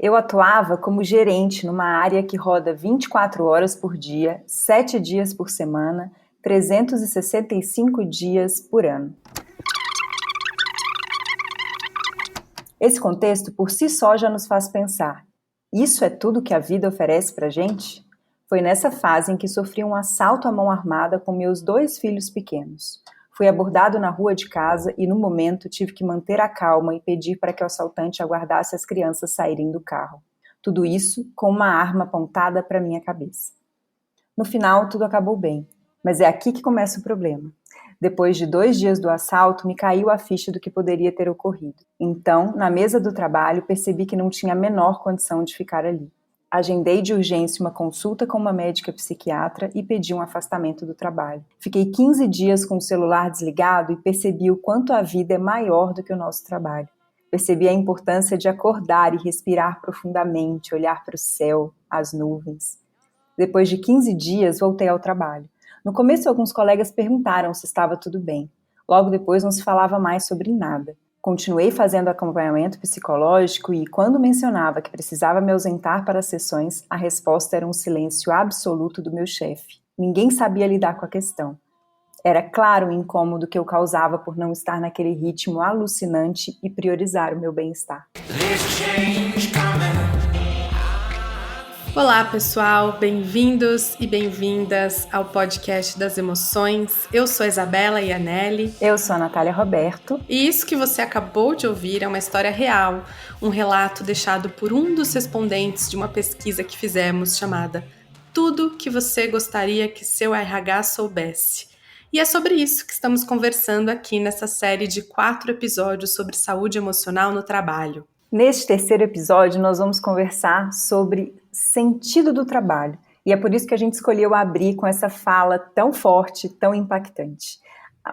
Eu atuava como gerente numa área que roda 24 horas por dia, 7 dias por semana, 365 dias por ano. Esse contexto por si só já nos faz pensar: isso é tudo que a vida oferece pra gente? Foi nessa fase em que sofri um assalto à mão armada com meus 2 filhos pequenos. Fui abordado na rua de casa e, no momento, tive que manter a calma e pedir para que o assaltante aguardasse as crianças saírem do carro. Tudo isso com uma arma apontada para minha cabeça. No final, tudo acabou bem, mas é aqui que começa o problema. Depois de 2 dias do assalto, me caiu a ficha do que poderia ter ocorrido. Então, na mesa do trabalho, percebi que não tinha a menor condição de ficar ali. Agendei de urgência uma consulta com uma médica psiquiatra e pedi um afastamento do trabalho. Fiquei 15 dias com o celular desligado e percebi o quanto a vida é maior do que o nosso trabalho. Percebi a importância de acordar e respirar profundamente, olhar para o céu, as nuvens. Depois de 15 dias, voltei ao trabalho. No começo, alguns colegas perguntaram se estava tudo bem. Logo depois, não se falava mais sobre nada. Continuei fazendo acompanhamento psicológico e, quando mencionava que precisava me ausentar para as sessões, a resposta era um silêncio absoluto do meu chefe. Ninguém sabia lidar com a questão. Era claro o incômodo que eu causava por não estar naquele ritmo alucinante e priorizar o meu bem-estar. Olá, pessoal, bem-vindos e bem-vindas ao podcast das emoções. Eu sou a Isabela Ianelli. Eu sou a Natália Roberto. E isso que você acabou de ouvir é uma história real, um relato deixado por um dos respondentes de uma pesquisa que fizemos chamada Tudo que você gostaria que seu RH soubesse. E é sobre isso que estamos conversando aqui nessa série de 4 episódios sobre saúde emocional no trabalho. Neste terceiro episódio, nós vamos conversar sobre sentido do trabalho. E é por isso que a gente escolheu abrir com essa fala tão forte, tão impactante.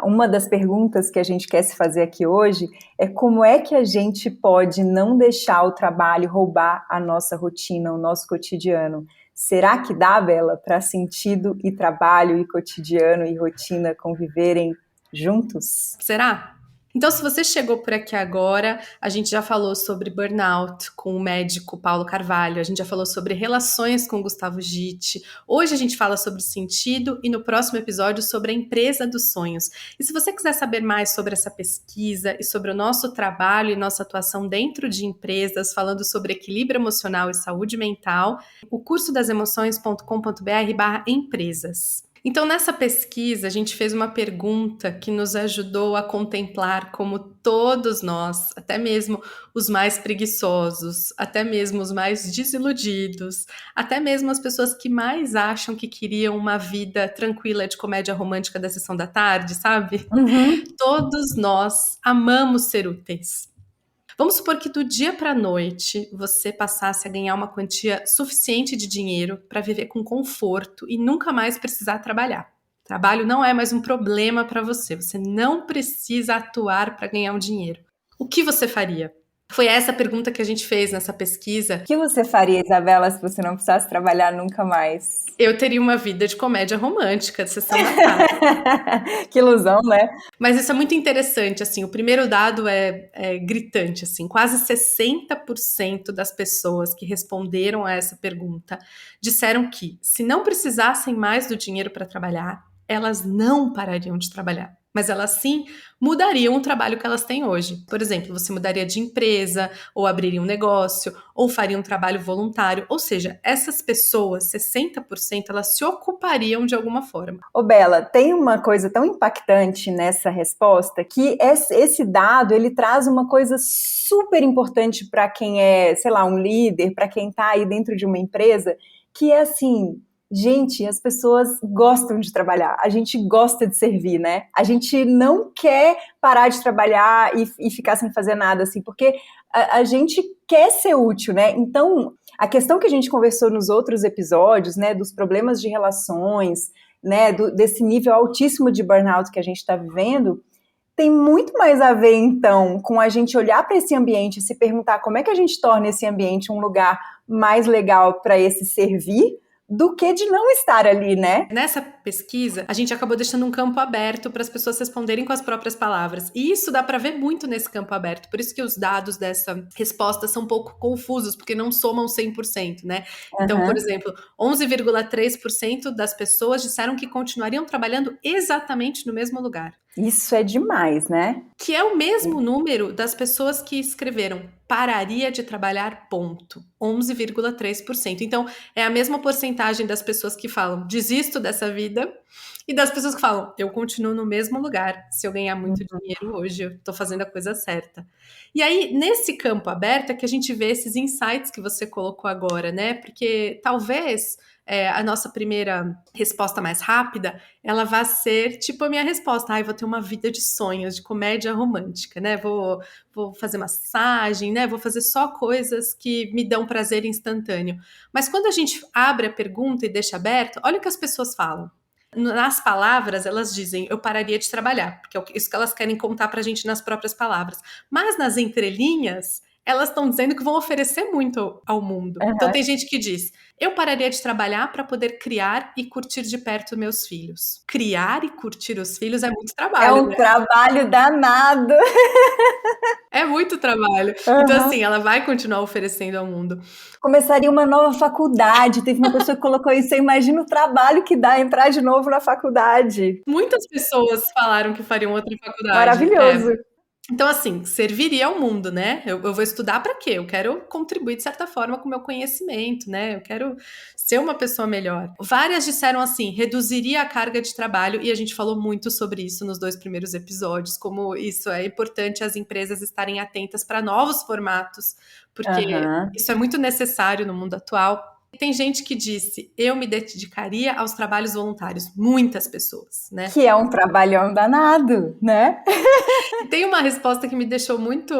Uma das perguntas que a gente quer se fazer aqui hoje é como é que a gente pode não deixar o trabalho roubar a nossa rotina, o nosso cotidiano? Será que dá, Bela, para sentido e trabalho e cotidiano e rotina conviverem juntos? Será? Então, se você chegou por aqui agora, a gente já falou sobre burnout com o médico Paulo Carvalho, a gente já falou sobre relações com o Gustavo Gitti, hoje a gente fala sobre sentido e no próximo episódio sobre a empresa dos sonhos. E se você quiser saber mais sobre essa pesquisa e sobre o nosso trabalho e nossa atuação dentro de empresas, falando sobre equilíbrio emocional e saúde mental, o curso das emoções.com.br/empresas. Então, nessa pesquisa, a gente fez uma pergunta que nos ajudou a contemplar como todos nós, até mesmo os mais preguiçosos, até mesmo os mais desiludidos, até mesmo as pessoas que mais acham que queriam uma vida tranquila de comédia romântica da sessão da tarde, sabe? Todos nós amamos ser úteis. Vamos supor que do dia para a noite você passasse a ganhar uma quantia suficiente de dinheiro para viver com conforto e nunca mais precisar trabalhar. Trabalho não é mais um problema para você, você não precisa atuar para ganhar um dinheiro. O que você faria? Foi essa a pergunta que a gente fez nessa pesquisa. O que você faria, Isabela, se você não precisasse trabalhar nunca mais? Eu teria uma vida de comédia romântica, de sessão da tarde. Que ilusão, né? Mas isso é muito interessante, assim, o primeiro dado é gritante, assim, quase 60% das pessoas que responderam a essa pergunta disseram que, se não precisassem mais do dinheiro para trabalhar, elas não parariam de trabalhar. Mas elas sim mudariam o trabalho que elas têm hoje. Por exemplo, você mudaria de empresa, ou abriria um negócio, ou faria um trabalho voluntário. Ou seja, essas pessoas, 60%, elas se ocupariam de alguma forma. Ô Bela, tem uma coisa tão impactante nessa resposta que esse dado, ele traz uma coisa super importante para quem é, sei lá, um líder, para quem está aí dentro de uma empresa, que é assim... Gente, as pessoas gostam de trabalhar, a gente gosta de servir, né? A gente não quer parar de trabalhar e ficar sem fazer nada, assim, porque a gente quer ser útil, né? Então, a questão que a gente conversou nos outros episódios, né, dos problemas de relações, né, desse nível altíssimo de burnout que a gente está vivendo, tem muito mais a ver, então, com a gente olhar para esse ambiente e se perguntar como é que a gente torna esse ambiente um lugar mais legal para esse servir, do que de não estar ali, né? Nessa pesquisa, a gente acabou deixando um campo aberto para as pessoas responderem com as próprias palavras. E isso dá para ver muito nesse campo aberto. Por isso que os dados dessa resposta são um pouco confusos, porque não somam 100%, né? Então, por exemplo, 11,3% das pessoas disseram que continuariam trabalhando exatamente no mesmo lugar. Isso é demais, né? Que é o mesmo número das pessoas que escreveram pararia de trabalhar, ponto. 11,3%. Então, é a mesma porcentagem das pessoas que falam desisto dessa vida e das pessoas que falam eu continuo no mesmo lugar. Se eu ganhar muito dinheiro hoje, eu tô fazendo a coisa certa. E aí, nesse campo aberto é que a gente vê esses insights que você colocou agora, né? Porque talvez a nossa primeira resposta mais rápida, ela vai ser tipo a minha resposta. Vou ter uma vida de sonhos, de comédia romântica, né? Vou fazer massagem, né? Vou fazer só coisas que me dão prazer instantâneo. Mas quando a gente abre a pergunta e deixa aberto, olha o que as pessoas falam. Nas palavras, elas dizem, eu pararia de trabalhar, porque é isso que elas querem contar pra gente nas próprias palavras. Mas nas entrelinhas, elas estão dizendo que vão oferecer muito ao mundo. Então tem gente que diz, eu pararia de trabalhar para poder criar e curtir de perto meus filhos. Criar e curtir os filhos é muito trabalho, É um trabalho danado. É muito trabalho. Então, assim, ela vai continuar oferecendo ao mundo. Começaria uma nova faculdade. Teve uma pessoa que colocou isso. Você imagina o trabalho que dá entrar de novo na faculdade. Muitas pessoas falaram que fariam outra faculdade. Maravilhoso. Então, assim, serviria ao mundo, né? Eu vou estudar para quê? Eu quero contribuir, de certa forma, com o meu conhecimento, né? Eu quero ser uma pessoa melhor. Várias disseram assim, reduziria a carga de trabalho, e a gente falou muito sobre isso nos 2 primeiros episódios, como isso é importante as empresas estarem atentas para novos formatos, porque isso é muito necessário no mundo atual. Tem gente que disse, eu me dedicaria aos trabalhos voluntários. Muitas pessoas, né? Que é um trabalhão danado, né? Tem uma resposta que me deixou muito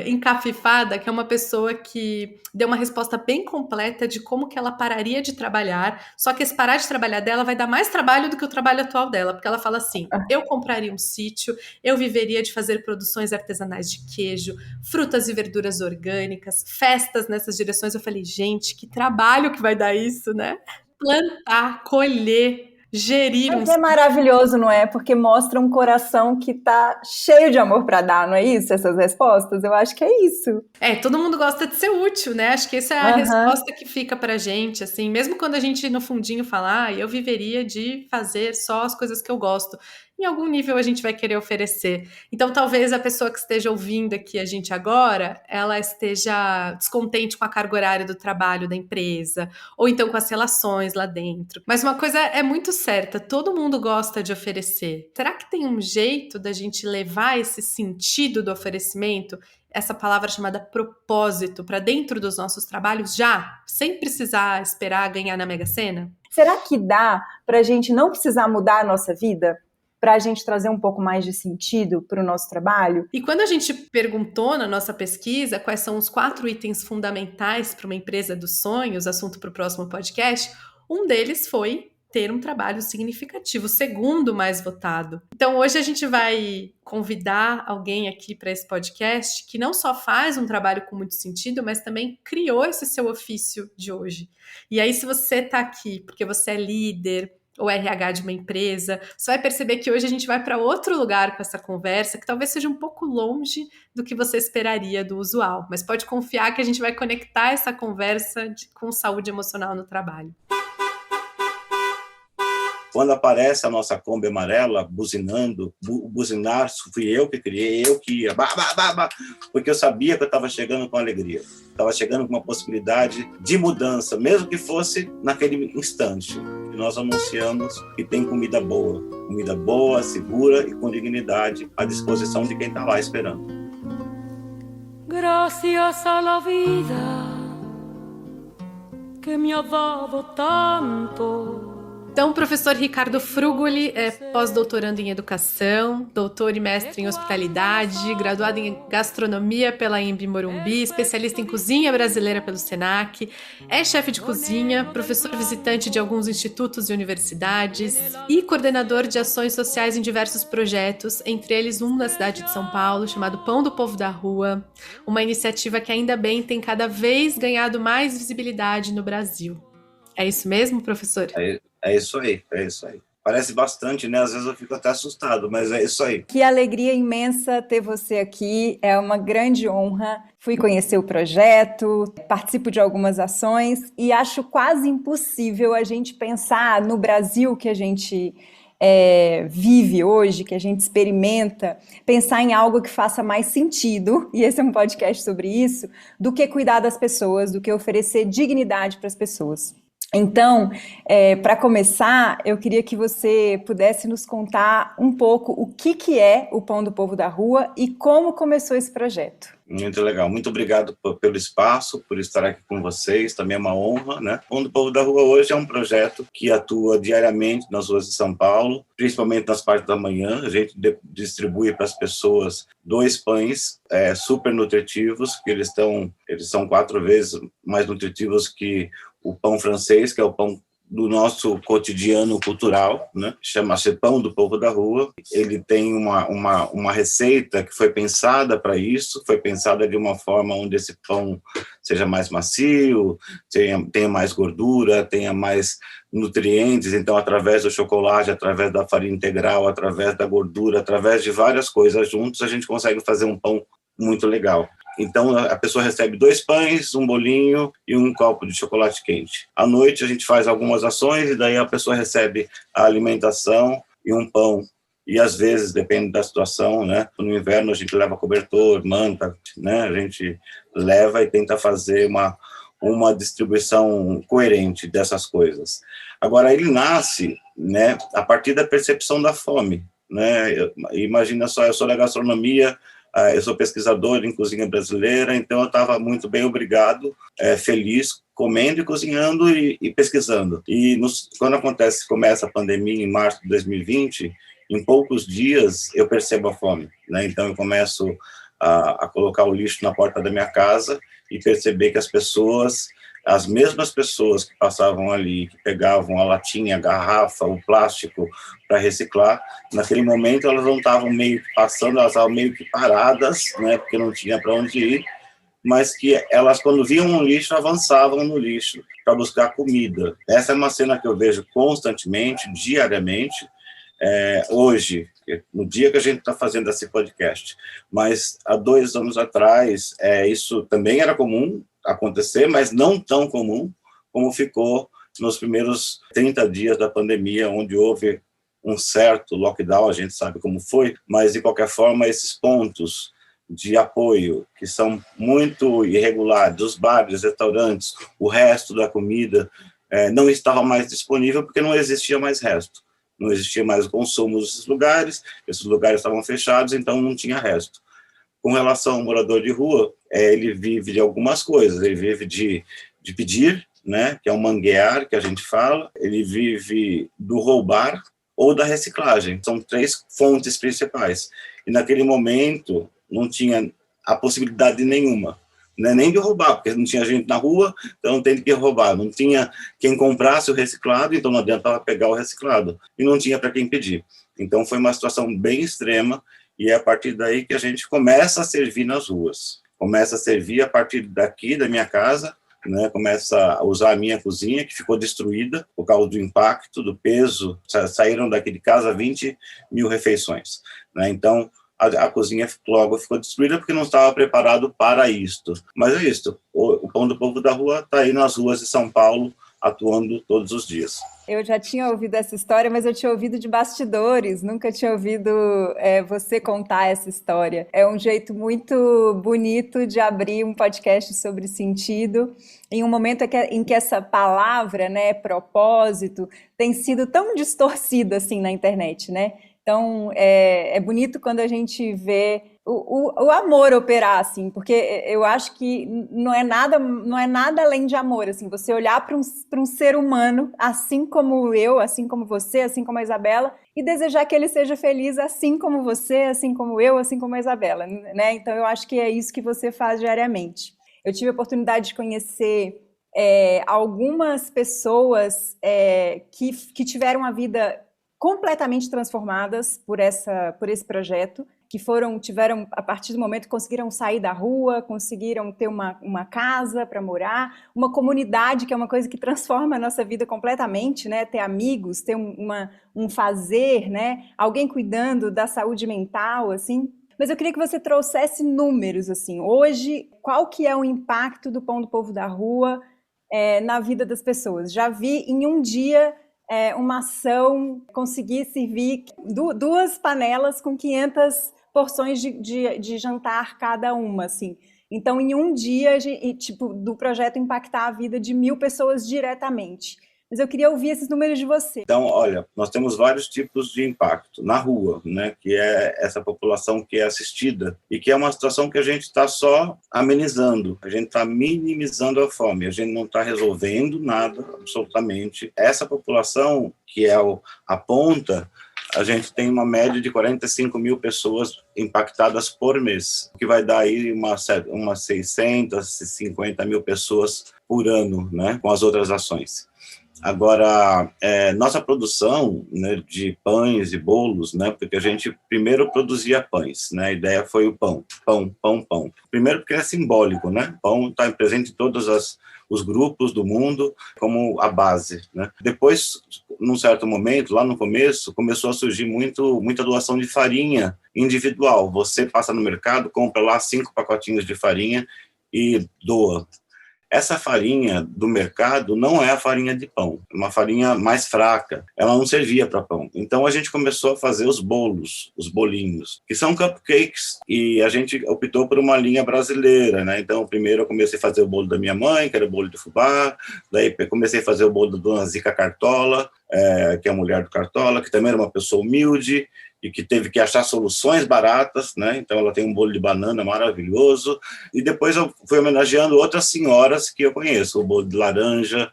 encafifada, que é uma pessoa que deu uma resposta bem completa de como que ela pararia de trabalhar, só que esse parar de trabalhar dela vai dar mais trabalho do que o trabalho atual dela, porque ela fala assim, eu compraria um sítio, eu viveria de fazer produções artesanais de queijo, frutas e verduras orgânicas, festas nessas direções. Eu falei, gente, que trabalho que vai dar isso, né? Plantar, colher, gerir Mas é maravilhoso, não é? Porque mostra um coração que tá cheio de amor para dar, não é isso? Essas respostas? Eu acho que é isso. Todo mundo gosta de ser útil, né? Acho que essa é a resposta que fica pra gente, assim, mesmo quando a gente no fundinho fala, eu viveria de fazer só as coisas que eu gosto. Em algum nível a gente vai querer oferecer. Então talvez a pessoa que esteja ouvindo aqui a gente agora, ela esteja descontente com a carga horária do trabalho da empresa, ou então com as relações lá dentro. Mas uma coisa é muito certa, todo mundo gosta de oferecer. Será que tem um jeito da gente levar esse sentido do oferecimento, essa palavra chamada propósito, para dentro dos nossos trabalhos já, sem precisar esperar ganhar na Mega Sena? Será que dá para a gente não precisar mudar a nossa vida? Para a gente trazer um pouco mais de sentido para o nosso trabalho? E quando a gente perguntou na nossa pesquisa quais são os 4 itens fundamentais para uma empresa dos sonhos, assunto para o próximo podcast, um deles foi ter um trabalho significativo, o segundo mais votado. Então hoje a gente vai convidar alguém aqui para esse podcast que não só faz um trabalho com muito sentido, mas também criou esse seu ofício de hoje. E aí se você está aqui porque você é líder, ou RH de uma empresa, você vai perceber que hoje a gente vai para outro lugar com essa conversa, que talvez seja um pouco longe do que você esperaria do usual, mas pode confiar que a gente vai conectar essa conversa com saúde emocional no trabalho. Quando aparece a nossa Kombi amarela buzinando, buzinar, fui eu que criei, eu que ia, porque eu sabia que eu estava chegando com alegria, estava chegando com uma possibilidade de mudança, mesmo que fosse naquele instante. E nós anunciamos que tem comida boa, segura e com dignidade à disposição de quem está lá esperando. Gracias a la vida que me ha dado tanto. Então, o professor Ricardo Frugoli é pós-doutorando em educação, doutor e mestre em hospitalidade, graduado em gastronomia pela Embi Morumbi, especialista em cozinha brasileira pelo Senac, é chefe de cozinha, professor visitante de alguns institutos e universidades e coordenador de ações sociais em diversos projetos, entre eles um na cidade de São Paulo, chamado Pão do Povo da Rua, uma iniciativa que ainda bem tem cada vez ganhado mais visibilidade no Brasil. É isso mesmo, professor? É isso aí, é isso aí. Parece bastante, né? Às vezes eu fico até assustado, mas é isso aí. Que alegria imensa ter você aqui, é uma grande honra. Fui conhecer o projeto, participo de algumas ações e acho quase impossível a gente pensar no Brasil que a gente vive hoje, que a gente experimenta, pensar em algo que faça mais sentido, e esse é um podcast sobre isso, do que cuidar das pessoas, do que oferecer dignidade para as pessoas. Então, para começar, eu queria que você pudesse nos contar um pouco o que é o Pão do Povo da Rua e como começou esse projeto. Muito legal. Muito obrigado pelo espaço, por estar aqui com vocês. Também é uma honra, né? O Pão do Povo da Rua hoje é um projeto que atua diariamente nas ruas de São Paulo, principalmente nas partes da manhã. A gente distribui para as pessoas 2 pães super nutritivos, que eles são 4 vezes mais nutritivos que o pão francês, que é o pão do nosso cotidiano cultural, né? Chama-se Pão do Povo da Rua. Ele tem uma receita que foi pensada para isso, foi pensada de uma forma onde esse pão seja mais macio, tenha mais gordura, tenha mais nutrientes. Então, através do chocolate, através da farinha integral, através da gordura, através de várias coisas juntos, a gente consegue fazer um pão muito legal. Então, a pessoa recebe 2 pães, um bolinho e um copo de chocolate quente. À noite, a gente faz algumas ações e daí a pessoa recebe a alimentação e um pão. E, às vezes, depende da situação, né? No inverno, a gente leva cobertor, manta, né? A gente leva e tenta fazer uma distribuição coerente dessas coisas. Agora, ele nasce, né, a partir da percepção da fome, né? Imagina só, eu sou da gastronomia, eu sou pesquisador em cozinha brasileira, então eu estava muito bem, obrigado, feliz, comendo e cozinhando e pesquisando. E quando começa a pandemia, em março de 2020, em poucos dias eu percebo a fome, né? Então eu começo a colocar o lixo na porta da minha casa e perceber que as mesmas pessoas que passavam ali, que pegavam a latinha, a garrafa, o plástico para reciclar, naquele momento elas não estavam meio que passando, elas estavam meio que paradas, né, porque não tinha para onde ir, mas que elas, quando viam um lixo, avançavam no lixo para buscar comida. Essa é uma cena que eu vejo constantemente, diariamente, hoje, no dia que a gente está fazendo esse podcast. Mas há 2 anos atrás, isso também era comum acontecer, mas não tão comum como ficou nos primeiros 30 dias da pandemia, onde houve um certo lockdown, a gente sabe como foi, mas, de qualquer forma, esses pontos de apoio, que são muito irregulares, os bares, restaurantes, o resto da comida, não estava mais disponível porque não existia mais resto. Não existia mais o consumo desses lugares, esses lugares estavam fechados, então não tinha resto. Com relação ao morador de rua, ele vive de algumas coisas, ele vive de pedir, né, que é um manguear, que a gente fala, ele vive do roubar ou da reciclagem, são 3 fontes principais. E naquele momento não tinha a possibilidade nenhuma, né, nem de roubar, porque não tinha gente na rua, então não tem que roubar, não tinha quem comprasse o reciclado, então não adiantava pegar o reciclado, e não tinha para quem pedir. Então foi uma situação bem extrema, e é a partir daí que a gente começa a servir nas ruas. Começa a servir a partir daqui, da minha casa, né? Começa a usar a minha cozinha, que ficou destruída por causa do impacto, do peso. Saíram daqui de casa 20 mil refeições, né? Então, a cozinha logo ficou destruída porque não estava preparado para isto. Mas é isto. O Pão do Povo da Rua está aí nas ruas de São Paulo, atuando todos os dias. Eu já tinha ouvido essa história, mas eu tinha ouvido de bastidores, nunca tinha ouvido você contar essa história. É um jeito muito bonito de abrir um podcast sobre sentido, em um momento em que essa palavra, né, propósito, tem sido tão distorcida assim na internet, né? Então, é bonito quando a gente vê o amor operar, assim, porque eu acho que não é nada além de amor, assim, você olhar para um ser humano, assim como eu, assim como você, assim como a Isabela, e desejar que ele seja feliz assim como você, assim como eu, assim como a Isabela, né? Então, eu acho que é isso que você faz diariamente. Eu tive a oportunidade de conhecer algumas pessoas que tiveram a vida completamente transformadas por esse projeto. tiveram, a partir do momento, conseguiram sair da rua, conseguiram ter uma casa para morar, uma comunidade, que é uma coisa que transforma a nossa vida completamente, né? Ter amigos, ter um fazer, né? Alguém cuidando da saúde mental, assim. Mas eu queria que você trouxesse números, assim. Hoje, qual que é o impacto do Pão do Povo da Rua na vida das pessoas? Já vi em um dia uma ação conseguir servir 2 panelas com 500 porções de jantar cada uma, assim. Então, em um dia, do projeto impactar a vida de 1.000 pessoas diretamente. Mas eu queria ouvir esses números de você. Então, olha, nós temos vários tipos de impacto na rua, né, que é essa população que é assistida e que é uma situação que a gente está só amenizando, a gente está minimizando a fome, a gente não está resolvendo nada, absolutamente. Essa população, que é a ponta, a gente tem uma média de 45.000 pessoas impactadas por mês, que vai dar aí umas 650 mil pessoas por ano, né, com as outras ações. Agora, nossa produção, né, de pães e bolos, né, porque a gente primeiro produzia pães, né, a ideia foi o pão. Primeiro porque é simbólico, né, pão está presente em todos os grupos do mundo como a base, né. Depois, num certo momento, lá no começo, começou a surgir muita doação de farinha individual. Você passa no mercado, compra lá 5 pacotinhos de farinha e doa. Essa farinha do mercado não é a farinha de pão, é uma farinha mais fraca, ela não servia para pão. Então a gente começou a fazer os bolos, os bolinhos, que são cupcakes, e a gente optou por uma linha brasileira, né? Então primeiro eu comecei a fazer o bolo da minha mãe, que era o bolo de fubá, daí comecei a fazer o bolo da Dona Zica Cartola, que é a mulher do Cartola, que também era uma pessoa humilde, e que teve que achar soluções baratas, né? Então ela tem um bolo de banana maravilhoso, e depois eu fui homenageando outras senhoras que eu conheço, o bolo de laranja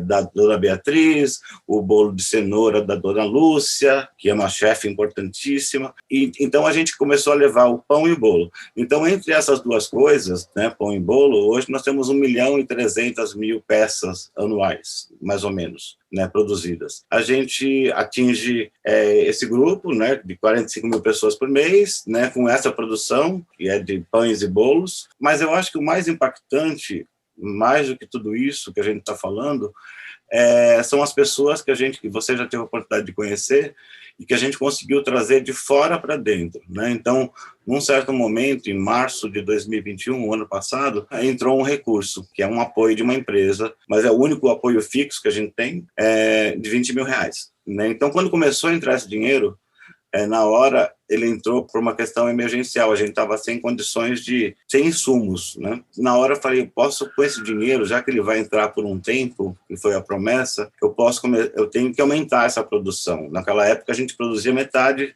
da Dona Beatriz, o bolo de cenoura da Dona Lúcia, que é uma chefe importantíssima, e então a gente começou a levar o pão e o bolo. Então, entre essas duas coisas, né, pão e bolo, hoje nós temos 1.300.000 peças anuais, mais ou menos, né, produzidas. A gente atinge esse grupo, né, de 45.000 pessoas por mês, né, com essa produção, que é de pães e bolos, mas eu acho que o mais impactante, mais do que tudo isso que a gente está falando, são as pessoas que você já teve a oportunidade de conhecer e que a gente conseguiu trazer de fora para dentro, né? Então, num certo momento, em março de 2021, o ano passado, entrou um recurso, que é um apoio de uma empresa, mas é o único apoio fixo que a gente tem, de R$20 mil, né? Então, quando começou a entrar esse dinheiro, na hora, ele entrou por uma questão emergencial, a gente estava sem condições sem insumos, né? Na hora eu falei, posso com esse dinheiro, já que ele vai entrar por um tempo, que foi a promessa, eu tenho que aumentar essa produção. Naquela época a gente produzia metade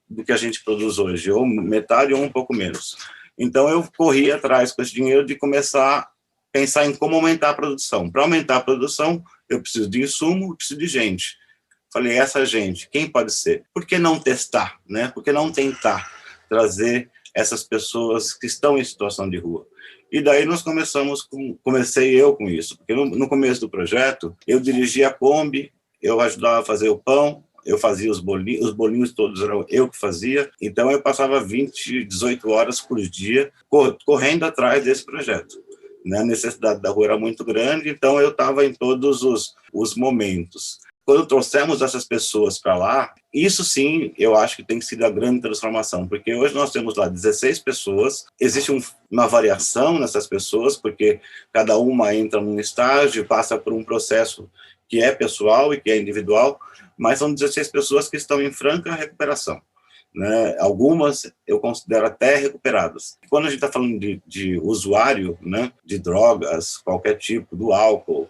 do que a gente produz hoje, ou metade ou um pouco menos. Então eu corri atrás com esse dinheiro de começar a pensar em como aumentar a produção. Para aumentar a produção, eu preciso de insumo, eu preciso de gente. Falei, essa gente, quem pode ser? Por que não testar, né? Por que não tentar trazer essas pessoas que estão em situação de rua? E daí nós comecei eu com isso, porque no começo do projeto, eu dirigia a Kombi, eu ajudava a fazer o pão, eu fazia os bolinhos todos eram eu que fazia, então eu passava 18 horas por dia correndo atrás desse projeto. A necessidade da rua era muito grande, então eu estava em todos os momentos. Quando trouxemos essas pessoas para lá, isso sim, eu acho que tem sido a grande transformação, porque hoje nós temos lá 16 pessoas, existe uma variação nessas pessoas, porque cada uma entra num estágio, passa por um processo que é pessoal e que é individual, mas são 16 pessoas que estão em franca recuperação, né? Algumas eu considero até recuperadas. Quando a gente está falando de usuário, né, de drogas, qualquer tipo, do álcool,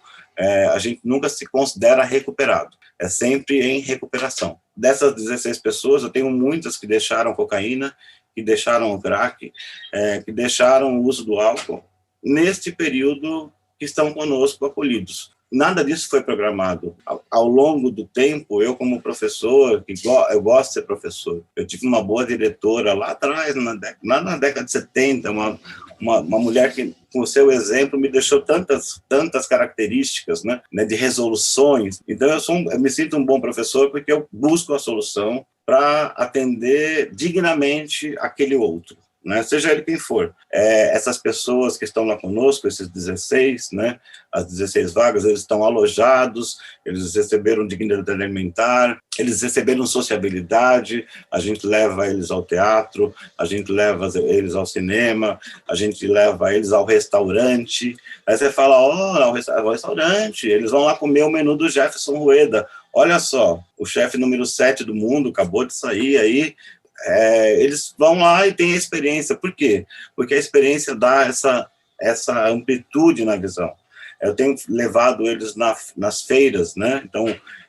a gente nunca se considera recuperado, é sempre em recuperação. Dessas 16 pessoas, eu tenho muitas que deixaram cocaína, que deixaram o crack, que deixaram o uso do álcool, neste período que estão conosco acolhidos. Nada disso foi programado. Ao longo do tempo, eu como professor, eu gosto de ser professor, eu tive uma boa diretora lá atrás, na década de 70, uma mulher que, com o seu exemplo, me deixou tantas características, né, de resoluções. Então, eu me sinto um bom professor porque eu busco a solução, para atender dignamente aquele outro, né? Seja ele quem for. Essas pessoas que estão lá conosco, esses 16, né? As 16 vagas, eles estão alojados, eles receberam dignidade alimentar, eles receberam sociabilidade, a gente leva eles ao teatro, a gente leva eles ao cinema, a gente leva eles ao restaurante. Aí você fala, ao restaurante, eles vão lá comer o menu do Jefferson Rueda. Olha só, o chefe número 7 do mundo acabou de sair aí. Eles vão lá e têm a experiência. Por quê? Porque a experiência dá essa amplitude na visão. Eu tenho levado eles nas feiras, né? Então,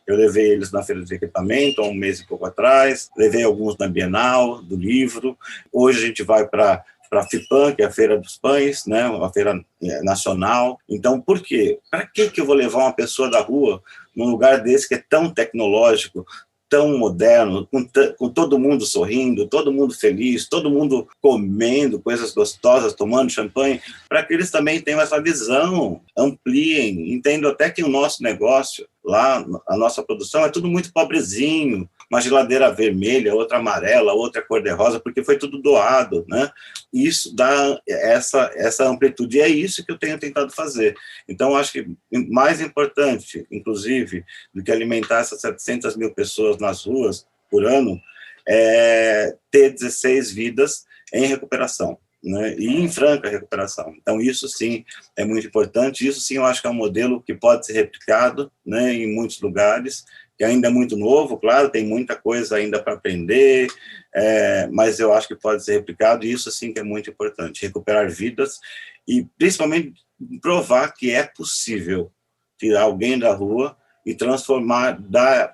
eu levei eles na feira de equipamento há um mês e pouco atrás, levei alguns na Bienal, do livro. Hoje a gente vai para a FIPAM, que é a Feira dos Pães, né? Uma feira nacional. Então, por quê? Para que eu vou levar uma pessoa da rua num lugar desse que é tão tecnológico, tão moderno, com todo mundo sorrindo, todo mundo feliz, todo mundo comendo coisas gostosas, tomando champanhe, para que eles também tenham essa visão, ampliem, entendam até que o nosso negócio, lá, a nossa produção, é tudo muito pobrezinho, uma geladeira vermelha, outra amarela, outra cor-de-rosa, porque foi tudo doado, né? Isso dá essa amplitude, e é isso que eu tenho tentado fazer. Então, acho que mais importante, inclusive, do que alimentar essas 700 mil pessoas nas ruas por ano, é ter 16 vidas em recuperação, né? E em franca recuperação. Então, isso sim é muito importante, isso sim eu acho que é um modelo que pode ser replicado, né, em muitos lugares, que ainda é muito novo, claro, tem muita coisa ainda para aprender, mas eu acho que pode ser replicado, e isso sim que é muito importante, recuperar vidas e principalmente provar que é possível tirar alguém da rua e transformar,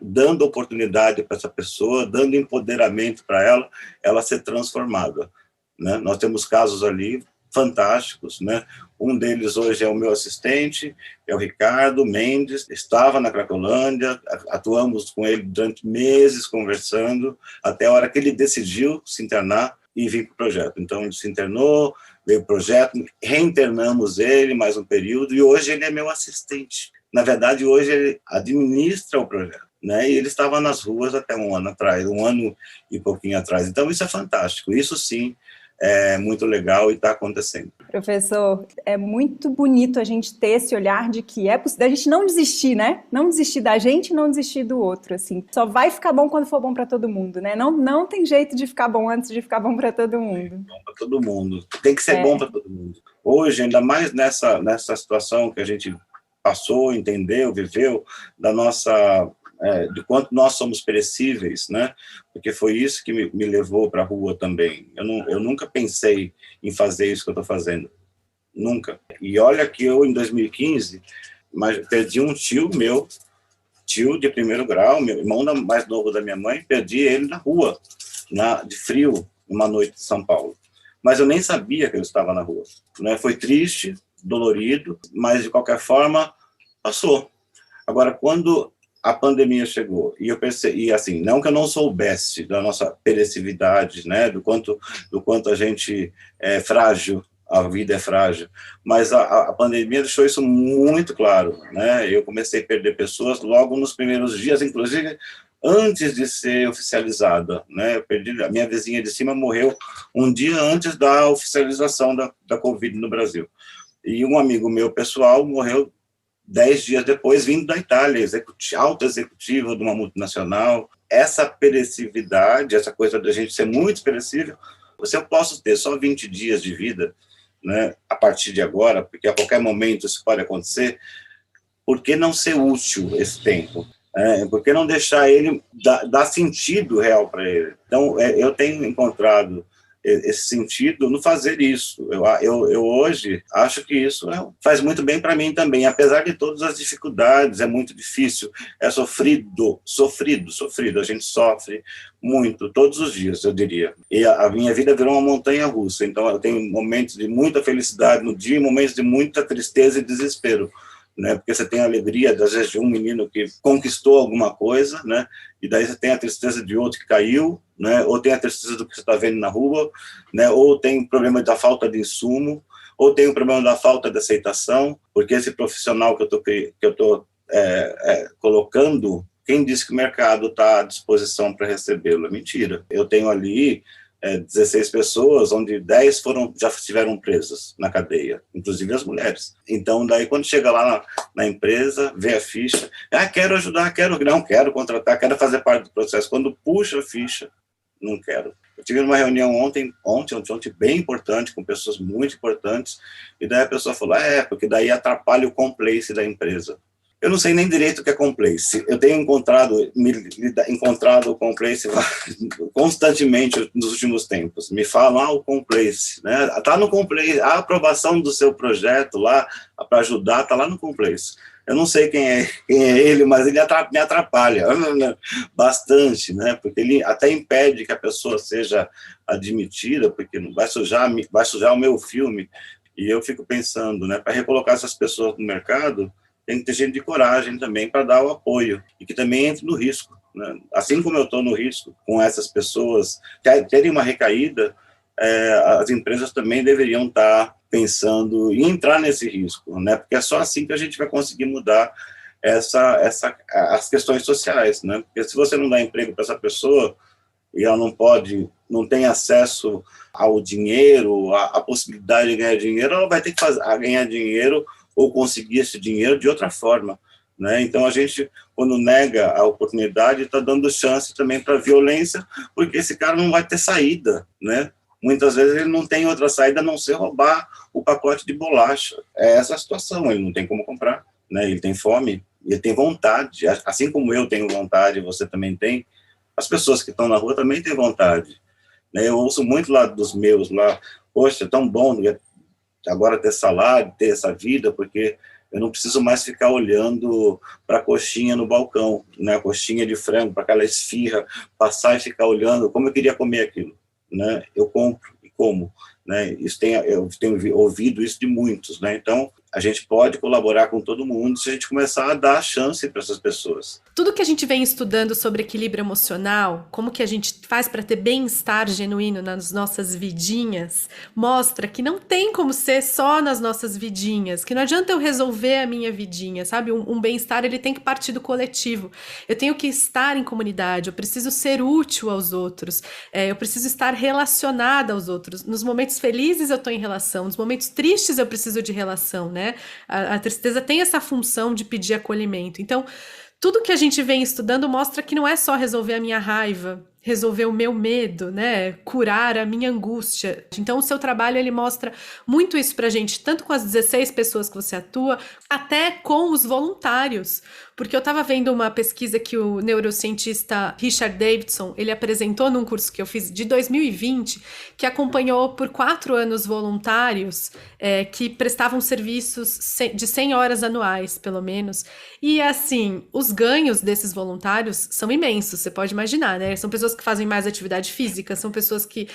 dando oportunidade para essa pessoa, dando empoderamento para ela ser transformada, né? Nós temos casos ali fantásticos, né? Um deles hoje é o meu assistente, é o Ricardo Mendes, estava na Cracolândia, atuamos com ele durante meses conversando, até a hora que ele decidiu se internar e vir para o projeto. Então, ele se internou, veio o projeto, reinternamos ele mais um período, e hoje ele é meu assistente. Na verdade, hoje ele administra o projeto, né? E ele estava nas ruas até um ano e pouquinho atrás. Então, isso é fantástico, isso sim é muito legal e está acontecendo. Professor, é muito bonito a gente ter esse olhar de que é possível a gente não desistir, né? Não desistir da gente, não desistir do outro, assim. Só vai ficar bom quando for bom para todo mundo, né? Não tem jeito de ficar bom antes de ficar bom para todo mundo. Bom para todo mundo. Tem que ser bom para todo mundo. Hoje, ainda mais nessa situação que a gente passou, entendeu, viveu, da nossa de quanto nós somos perecíveis, né? Porque foi isso que me levou para a rua também. Eu nunca pensei em fazer isso que eu estou fazendo. Nunca. E olha que eu, em 2015, perdi um tio meu, tio de primeiro grau, meu irmão mais novo da minha mãe, perdi ele na rua, de frio, numa noite de São Paulo. Mas eu nem sabia que ele estava na rua, né? Foi triste, dolorido, mas de qualquer forma, passou. Agora, quando a pandemia chegou, e eu percebi, assim, não que eu não soubesse da nossa perecividade, né, do quanto a gente é frágil, a vida é frágil, mas a pandemia deixou isso muito claro, né? Eu comecei a perder pessoas logo nos primeiros dias, inclusive antes de ser oficializada, né? Eu perdi, a minha vizinha de cima morreu um dia antes da oficialização da Covid no Brasil, e um amigo meu pessoal morreu 10 dias depois, vindo da Itália, alto executivo de uma multinacional. Essa perecividade, essa coisa da gente ser muito perecível, se eu posso ter só 20 dias de vida, né, a partir de agora, porque a qualquer momento isso pode acontecer, por que não ser útil esse tempo? Por que não deixar ele dar sentido real para ele? Então, eu tenho encontrado esse sentido no fazer isso. Eu hoje acho que isso faz muito bem para mim também, apesar de todas as dificuldades, é muito difícil, é sofrido, a gente sofre muito, todos os dias, eu diria. E a minha vida virou uma montanha-russa, então eu tenho momentos de muita felicidade no dia, momentos de muita tristeza e desespero, né? Porque você tem a alegria, às vezes, de um menino que conquistou alguma coisa, né? E daí você tem a tristeza de outro que caiu, né? Ou tem a tristeza do que você está vendo na rua, né? Ou tem o problema da falta de insumo, ou tem o problema da falta de aceitação, porque esse profissional que eu tô colocando, Quem disse que o mercado está à disposição para recebê-lo? É mentira. Eu tenho ali 16 pessoas, onde 10 já estiveram presas na cadeia, inclusive as mulheres. Então, daí, quando chega lá na empresa, vê a ficha, quero ajudar, não quero contratar, quero fazer parte do processo. Quando puxa a ficha, não quero. Eu tive uma reunião ontem, bem importante, com pessoas muito importantes, e daí a pessoa falou, porque daí atrapalha o compliance da empresa. Eu não sei nem direito o que é compliance. Eu tenho encontrado o compliance constantemente nos últimos tempos. Me falam, o compliance, né? Está no compliance, a aprovação do seu projeto lá, para ajudar, está lá no compliance. Eu não sei quem é ele, mas ele me atrapalha bastante, né? Porque ele até impede que a pessoa seja admitida, porque não vai sujar o meu filme. E eu fico pensando, né? Para recolocar essas pessoas no mercado, tem que ter gente de coragem também para dar o apoio e que também entre no risco, né? Assim como eu estou no risco com essas pessoas terem uma recaída, as empresas também deveriam estar pensando em entrar nesse risco, né? Porque é só assim que a gente vai conseguir mudar as questões sociais, né? Porque se você não dá emprego para essa pessoa e ela não tem acesso ao dinheiro, a possibilidade de ganhar dinheiro, ela vai ter que ganhar dinheiro ou conseguir esse dinheiro de outra forma, né? Então, a gente, quando nega a oportunidade, está dando chance também para violência, porque esse cara não vai ter saída, né? Muitas vezes ele não tem outra saída a não ser roubar o pacote de bolacha. É essa a situação, ele não tem como comprar, né? Ele tem fome, ele tem vontade, assim como eu tenho vontade, você também tem, as pessoas que estão na rua também têm vontade, né? Eu ouço muito lá dos meus, poxa, é tão bom agora ter salário, ter essa vida, porque eu não preciso mais ficar olhando para a coxinha no balcão, né? A coxinha de frango, para aquela esfirra, passar e ficar olhando, como eu queria comer aquilo, né? Eu compro e como, né? Eu tenho ouvido isso de muitos, né? Então, a gente pode colaborar com todo mundo se a gente começar a dar chance para essas pessoas. Tudo que a gente vem estudando sobre equilíbrio emocional, como que a gente faz para ter bem-estar genuíno nas nossas vidinhas, mostra que não tem como ser só nas nossas vidinhas, que não adianta eu resolver a minha vidinha, sabe? Um bem-estar, ele tem que partir do coletivo. Eu tenho que estar em comunidade, eu preciso ser útil aos outros, eu preciso estar relacionada aos outros. Nos momentos felizes eu estou em relação, nos momentos tristes eu preciso de relação, né? A tristeza tem essa função de pedir acolhimento. Então, tudo que a gente vem estudando mostra que não é só resolver a minha raiva, resolver o meu medo, né? Curar a minha angústia. Então, o seu trabalho, ele mostra muito isso pra gente, tanto com as 16 pessoas que você atua, até com os voluntários. Porque eu estava vendo uma pesquisa que o neurocientista Richard Davidson, ele apresentou num curso que eu fiz de 2020, que acompanhou por 4 anos voluntários que prestavam serviços de 100 horas anuais, pelo menos. E, assim, os ganhos desses voluntários são imensos, você pode imaginar, né? São pessoas que fazem mais atividade física, são pessoas que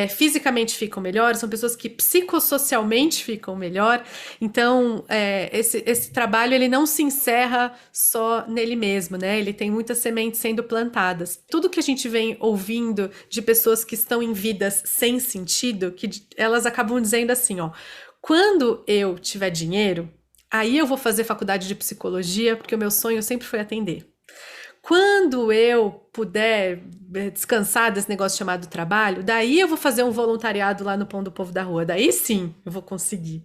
fisicamente ficam melhor, são pessoas que psicossocialmente ficam melhor. Então, esse trabalho, ele não se encerra só nele mesmo, né? Ele tem muitas sementes sendo plantadas. Tudo que a gente vem ouvindo de pessoas que estão em vidas sem sentido, que elas acabam dizendo assim, ó, quando eu tiver dinheiro, aí eu vou fazer faculdade de psicologia, porque o meu sonho sempre foi atender. Quando eu puder descansar desse negócio chamado trabalho, daí eu vou fazer um voluntariado lá no Pão do Povo da Rua, daí sim eu vou conseguir.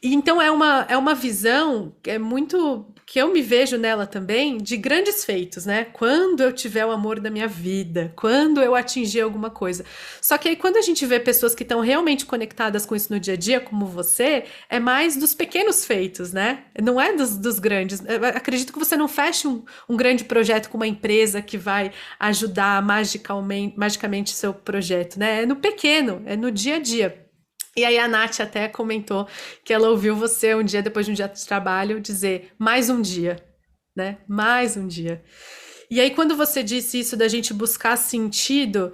E então é uma visão muito que eu me vejo nela também de grandes feitos, né? Quando eu tiver o amor da minha vida, quando eu atingir alguma coisa. Só que aí quando a gente vê pessoas que estão realmente conectadas com isso no dia a dia, como você, é mais dos pequenos feitos, né? Não é dos grandes. Eu acredito que você não feche um grande projeto com uma empresa que vai ajudar magicamente seu projeto, né? É no pequeno, é no dia a dia. E aí a Nath até comentou que ela ouviu você um dia, depois de um dia de trabalho, dizer mais um dia, né? Mais um dia. E aí quando você disse isso da gente buscar sentido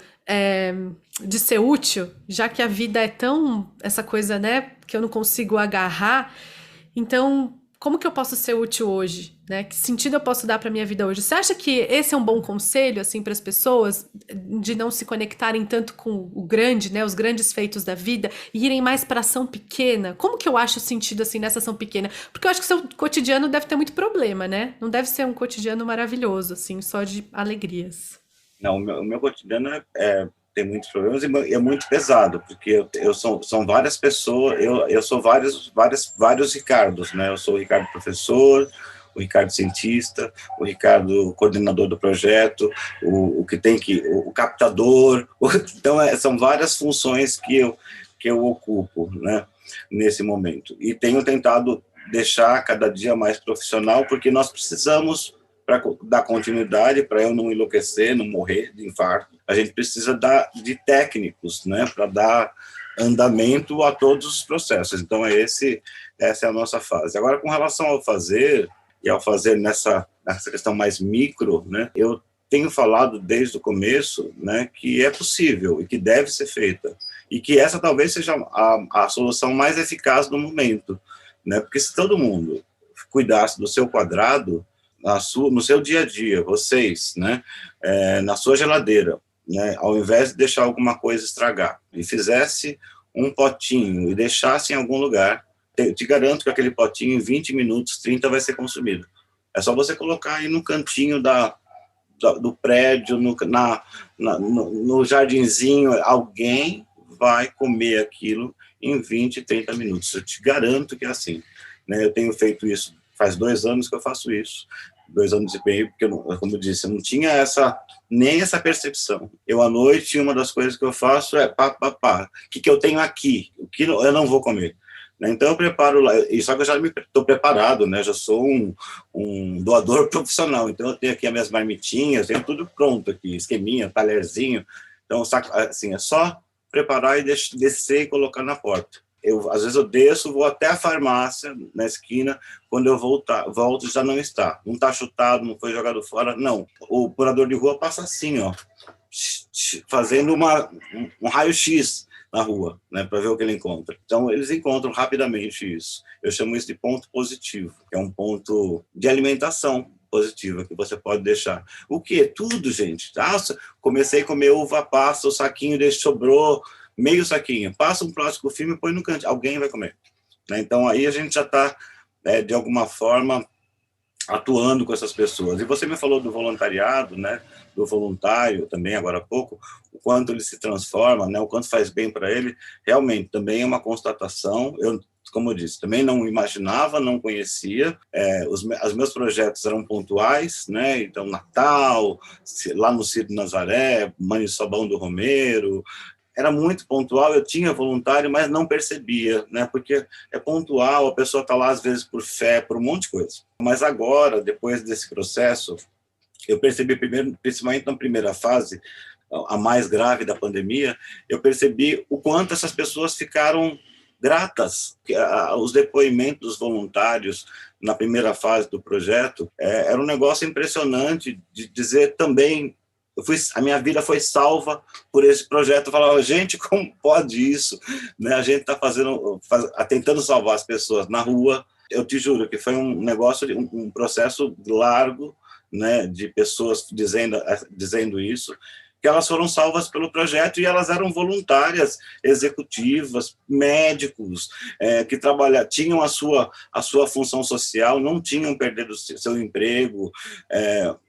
de ser útil, já que a vida é tão essa coisa, né, que eu não consigo agarrar, então como que eu posso ser útil hoje, né? Que sentido eu posso dar para minha vida hoje? Você acha que esse é um bom conselho, assim, para as pessoas, de não se conectarem tanto com o grande, né? Os grandes feitos da vida e irem mais para ação pequena? Como que eu acho sentido, assim, nessa ação pequena? Porque eu acho que o seu cotidiano deve ter muito problema, né? Não deve ser um cotidiano maravilhoso, assim, só de alegrias. Não, o meu cotidiano tem muitos problemas e é muito pesado, porque são várias pessoas, eu sou vários Ricardos, né? Eu sou o Ricardo professor, o Ricardo cientista, o Ricardo coordenador do projeto, o captador, então são várias funções que eu ocupo, né, nesse momento. E tenho tentado deixar cada dia mais profissional, porque nós precisamos, para dar continuidade, para eu não enlouquecer, não morrer de infarto, a gente precisa de técnicos, né, para dar andamento a todos os processos. Então, essa é a nossa fase. Agora, com relação ao fazer, e ao fazer nessa questão mais micro, né, eu tenho falado desde o começo, né, que é possível e que deve ser feita, e que essa talvez seja a solução mais eficaz no momento, né, porque se todo mundo cuidasse do seu quadrado, no seu dia a dia, vocês, né, na sua geladeira, né, ao invés de deixar alguma coisa estragar, e fizesse um potinho e deixasse em algum lugar, te garanto que aquele potinho em 20 minutos, 30 vai ser consumido. É só você colocar aí no cantinho do prédio, no jardinzinho, alguém vai comer aquilo em 20, 30 minutos. Eu te garanto que é assim, né? Eu tenho feito isso, faz 2 anos que eu faço isso, 2 anos e meio, porque, como eu disse, eu não tinha nem essa percepção. Eu, à noite, uma das coisas que eu faço é o que eu tenho aqui, o que eu não vou comer. Então, eu preparo lá, e só que eu já estou preparado, né? Já sou um doador profissional, então eu tenho aqui as minhas marmitinhas, tenho tudo pronto aqui, esqueminha, talherzinho. Então, assim, é só preparar e descer e colocar na porta. Às vezes eu desço, vou até a farmácia, na esquina, quando eu volto já não está chutado, não foi jogado fora, não. O morador de rua passa assim, ó, fazendo um raio-x na rua, né, para ver o que ele encontra. Então, eles encontram rapidamente isso. Eu chamo isso de ponto positivo, que é um ponto de alimentação positiva que você pode deixar. O quê? Tudo, gente. Comecei a comer uva passa, o saquinho sobrou meio saquinho. Passa um plástico filme e põe no canto. Alguém vai comer. Né? Então, aí a gente já está, de alguma forma, atuando com essas pessoas. E você me falou do voluntariado, né, do voluntário também, agora há pouco, o quanto ele se transforma, né, o quanto faz bem para ele, realmente também é uma constatação. Eu, como eu disse, também não imaginava, não conhecia, os meus projetos eram pontuais, né, então Natal, lá no Ciro Nazaré, Maniçobão do Romero, era muito pontual, eu tinha voluntário, mas não percebia, né? Porque é pontual, a pessoa está lá às vezes por fé, por um monte de coisa. Mas agora, depois desse processo, eu percebi primeiro, principalmente na primeira fase, a mais grave da pandemia, eu percebi o quanto essas pessoas ficaram gratas. Os depoimentos dos voluntários na primeira fase do projeto era um negócio impressionante de dizer também. A minha vida foi salva por esse projeto. Eu falava, gente, como pode isso? Né? A gente está tentando salvar as pessoas na rua. Eu te juro que foi um negócio, um processo largo, né, de pessoas dizendo isso, que elas foram salvas pelo projeto e elas eram voluntárias, executivas, médicos, que tinham a sua função social, não tinham perdido seu emprego,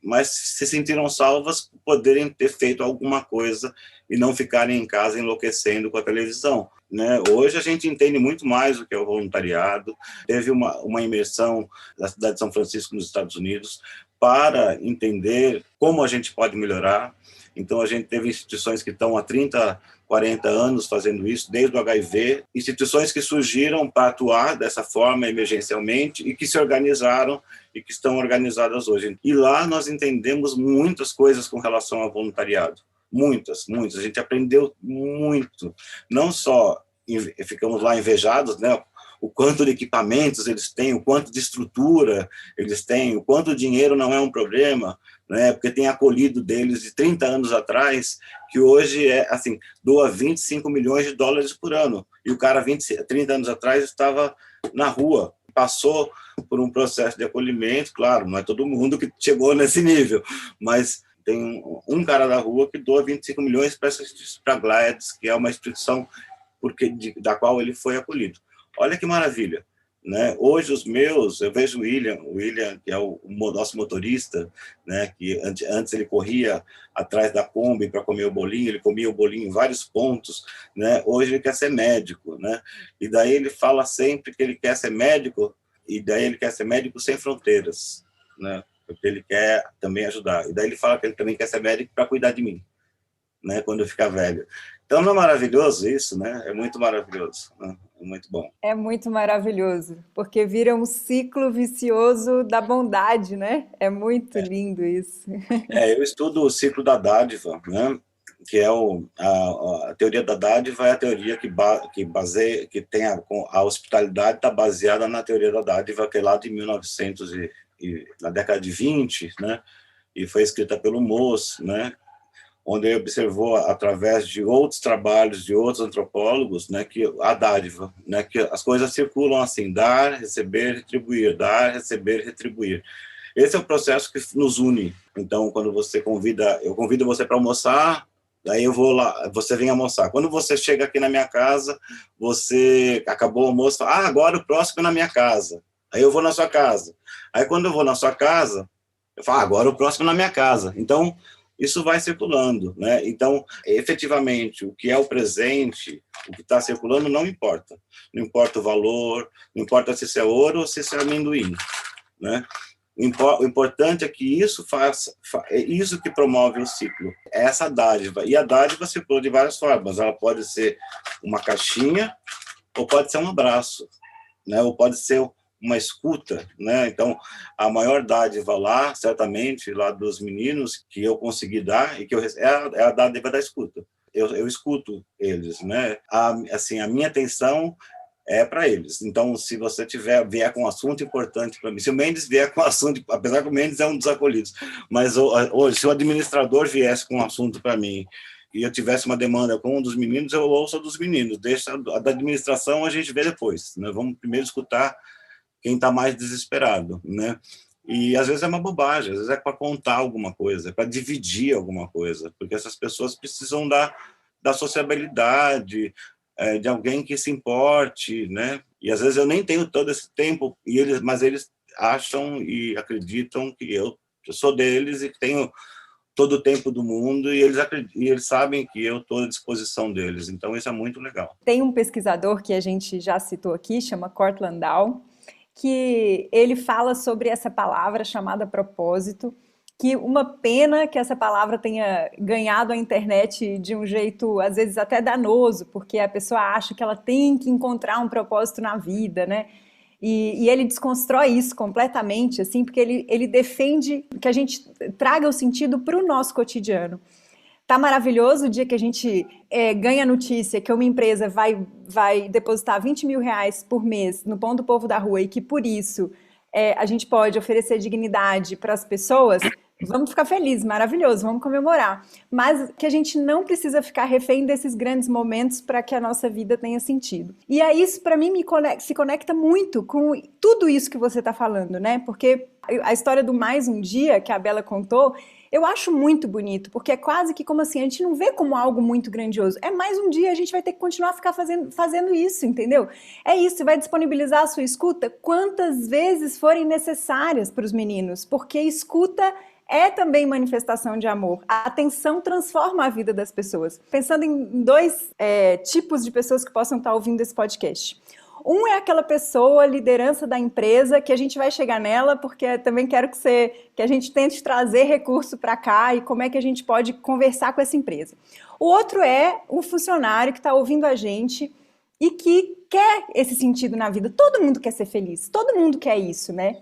mas se sentiram salvas por poderem ter feito alguma coisa e não ficarem em casa enlouquecendo com a televisão. Né? Hoje a gente entende muito mais o que é o voluntariado. Teve uma imersão da cidade de São Francisco, nos Estados Unidos, para entender como a gente pode melhorar. Então, a gente teve instituições que estão há 30, 40 anos fazendo isso, desde o HIV, instituições que surgiram para atuar dessa forma emergencialmente e que se organizaram e que estão organizadas hoje. E lá nós entendemos muitas coisas com relação ao voluntariado. Muitas. A gente aprendeu muito. Não só ficamos lá invejados, né? O quanto de equipamentos eles têm, o quanto de estrutura eles têm, o quanto dinheiro não é um problema, né? Porque tem acolhido deles de 30 anos atrás, que hoje doa 25 milhões de dólares por ano. E o cara, 30 anos atrás, estava na rua. passou por um processo de acolhimento, claro, não é todo mundo que chegou nesse nível, mas tem um cara da rua que doa 25 milhões para a Gladys, que é uma instituição da qual ele foi acolhido. Olha que maravilha, né? Hoje eu vejo o William, que é o nosso motorista, né? Que antes ele corria atrás da Kombi para comer o bolinho, ele comia o bolinho em vários pontos, né? Hoje ele quer ser médico, né? E daí ele fala sempre que ele quer ser médico, e daí ele quer ser médico sem fronteiras, né? Porque ele quer também ajudar. E daí ele fala que ele também quer ser médico para cuidar de mim, né? Quando eu ficar velho. Então não é maravilhoso isso, né? É muito maravilhoso, né? É muito bom. É muito maravilhoso, porque vira um ciclo vicioso da bondade, né? É muito lindo isso. Eu estudo o ciclo da dádiva, né? Que é a teoria da dádiva, é a teoria que tem a hospitalidade está baseada na teoria da dádiva, que é lá de 1900 na década de 20, né? E foi escrita pelo Moss, né? Onde ele observou, através de outros trabalhos de outros antropólogos, né, que a dádiva, né, que as coisas circulam assim: dar, receber, retribuir, dar, receber, retribuir. Esse é o processo que nos une. Então, quando eu convido você para almoçar, daí eu vou lá, você vem almoçar. Quando você chega aqui na minha casa, você acabou o almoço, fala, agora o próximo é na minha casa. Aí eu vou na sua casa. Aí quando eu vou na sua casa, eu falo, agora o próximo é na minha casa. Então, isso vai circulando, né? Então, efetivamente, o que é o presente, o que está circulando, não importa. Não importa o valor, não importa se isso é ouro ou se isso é amendoim, né? O importante é que isso é isso que promove o ciclo, é essa dádiva. E a dádiva circula de várias formas. Ela pode ser uma caixinha, ou pode ser um abraço, né? Ou pode ser uma escuta, né? Então, a maior dádiva lá, certamente, lá dos meninos, que eu consegui dar, e que é a dádiva da escuta. Eu escuto eles, né? A minha atenção é para eles. Então, se você vier com um assunto importante para mim, se o Mendes vier com um assunto, apesar que o Mendes é um dos acolhidos, mas hoje, se o administrador viesse com um assunto para mim, e eu tivesse uma demanda com um dos meninos, eu ouço a dos meninos. Deixa a da administração, a gente vê depois, né? Vamos primeiro escutar quem está mais desesperado, né? E às vezes é uma bobagem, às vezes é para contar alguma coisa, é para dividir alguma coisa, porque essas pessoas precisam da sociabilidade, de alguém que se importe, né? E às vezes eu nem tenho todo esse tempo, mas eles acham e acreditam que eu sou deles e que tenho todo o tempo do mundo, e eles sabem que eu estou à disposição deles. Então isso é muito legal. Tem um pesquisador que a gente já citou aqui, chama Cort Landau, que ele fala sobre essa palavra chamada propósito, que uma pena que essa palavra tenha ganhado a internet de um jeito, às vezes, até danoso, porque a pessoa acha que ela tem que encontrar um propósito na vida, né? E ele desconstrói isso completamente, assim, porque ele defende que a gente traga o sentido para o nosso cotidiano. Tá maravilhoso o dia que a gente ganha a notícia que uma empresa vai depositar 20 mil reais por mês no Pão do Povo da Rua e que, por isso, a gente pode oferecer dignidade para as pessoas. Vamos ficar felizes, maravilhoso, vamos comemorar. Mas que a gente não precisa ficar refém desses grandes momentos para que a nossa vida tenha sentido. E aí isso, para mim, se conecta muito com tudo isso que você está falando, né? Porque a história do Mais um Dia, que a Bela contou, eu acho muito bonito, porque é quase que como assim, a gente não vê como algo muito grandioso. É mais um dia, a gente vai ter que continuar fazendo isso, entendeu? É isso, você vai disponibilizar a sua escuta quantas vezes forem necessárias para os meninos, porque escuta é também manifestação de amor. A atenção transforma a vida das pessoas. Pensando em dois tipos de pessoas que possam estar ouvindo esse podcast. Um é aquela pessoa, liderança da empresa, que a gente vai chegar nela, porque também quero que a gente tente trazer recurso para cá e como é que a gente pode conversar com essa empresa. O outro é um funcionário que está ouvindo a gente e que quer esse sentido na vida. Todo mundo quer ser feliz, todo mundo quer isso, né?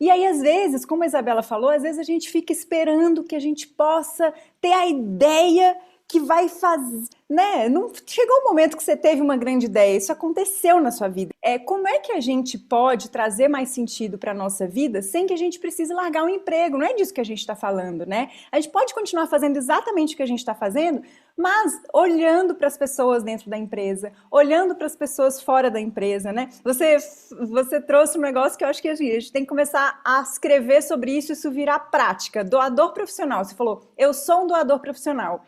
E aí, às vezes, como a Isabela falou, às vezes a gente fica esperando que a gente possa ter a ideia que vai fazer, né? Não chegou o momento que você teve uma grande ideia, isso aconteceu na sua vida. Como é que a gente pode trazer mais sentido para a nossa vida sem que a gente precise largar um emprego? Não é disso que a gente está falando, né? A gente pode continuar fazendo exatamente o que a gente está fazendo, mas olhando para as pessoas dentro da empresa, olhando para as pessoas fora da empresa, né? Você trouxe um negócio que eu acho que a gente tem que começar a escrever sobre isso virar prática. Doador profissional. Você falou, eu sou um doador profissional.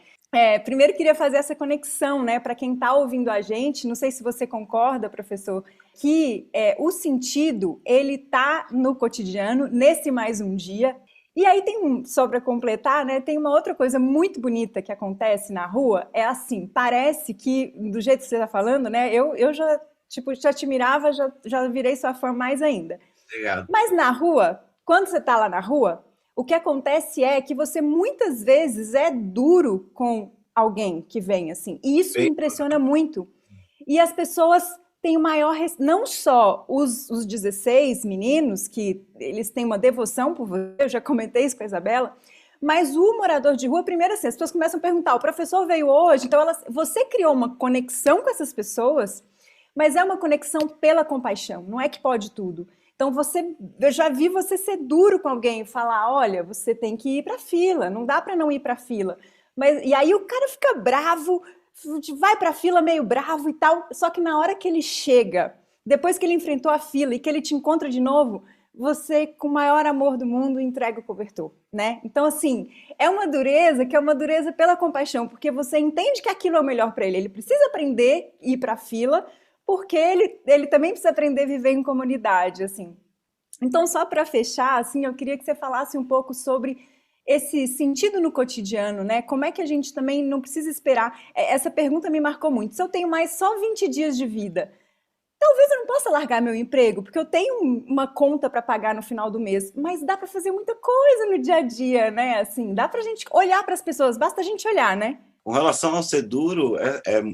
Primeiro queria fazer essa conexão, né, para quem está ouvindo a gente, não sei se você concorda, professor, que o sentido, ele está no cotidiano, nesse mais um dia. E aí só para completar, né, tem uma outra coisa muito bonita que acontece na rua, é assim, parece que, do jeito que você está falando, né, eu já, já te mirava, já virei sua fã mais ainda. Obrigado. Mas na rua, quando você está lá na rua, o que acontece é que você muitas vezes é duro com alguém que vem assim. E isso me impressiona muito. E as pessoas têm o maior... Não só os 16 meninos, que eles têm uma devoção por você, eu já comentei isso com a Isabela, mas o morador de rua, primeiro assim, as pessoas começam a perguntar, o professor veio hoje, então você criou uma conexão com essas pessoas, mas é uma conexão pela compaixão, não é que pode tudo. Então, eu já vi você ser duro com alguém e falar, olha, você tem que ir para a fila, não dá para não ir para a fila. E aí o cara fica bravo, vai para a fila meio bravo e tal, só que na hora que ele chega, depois que ele enfrentou a fila e que ele te encontra de novo, você, com o maior amor do mundo, entrega o cobertor, né? Então, assim, é uma dureza que é uma dureza pela compaixão, porque você entende que aquilo é o melhor para ele. Ele precisa aprender a ir para a fila, porque ele também precisa aprender a viver em comunidade, assim. Então, só para fechar, assim, eu queria que você falasse um pouco sobre esse sentido no cotidiano, né? Como é que a gente também não precisa esperar? Essa pergunta me marcou muito. Se eu tenho mais só 20 dias de vida, talvez eu não possa largar meu emprego, porque eu tenho uma conta para pagar no final do mês, mas dá para fazer muita coisa no dia a dia, né? Assim, dá para a gente olhar para as pessoas, basta a gente olhar, né? Com relação ao ser duro,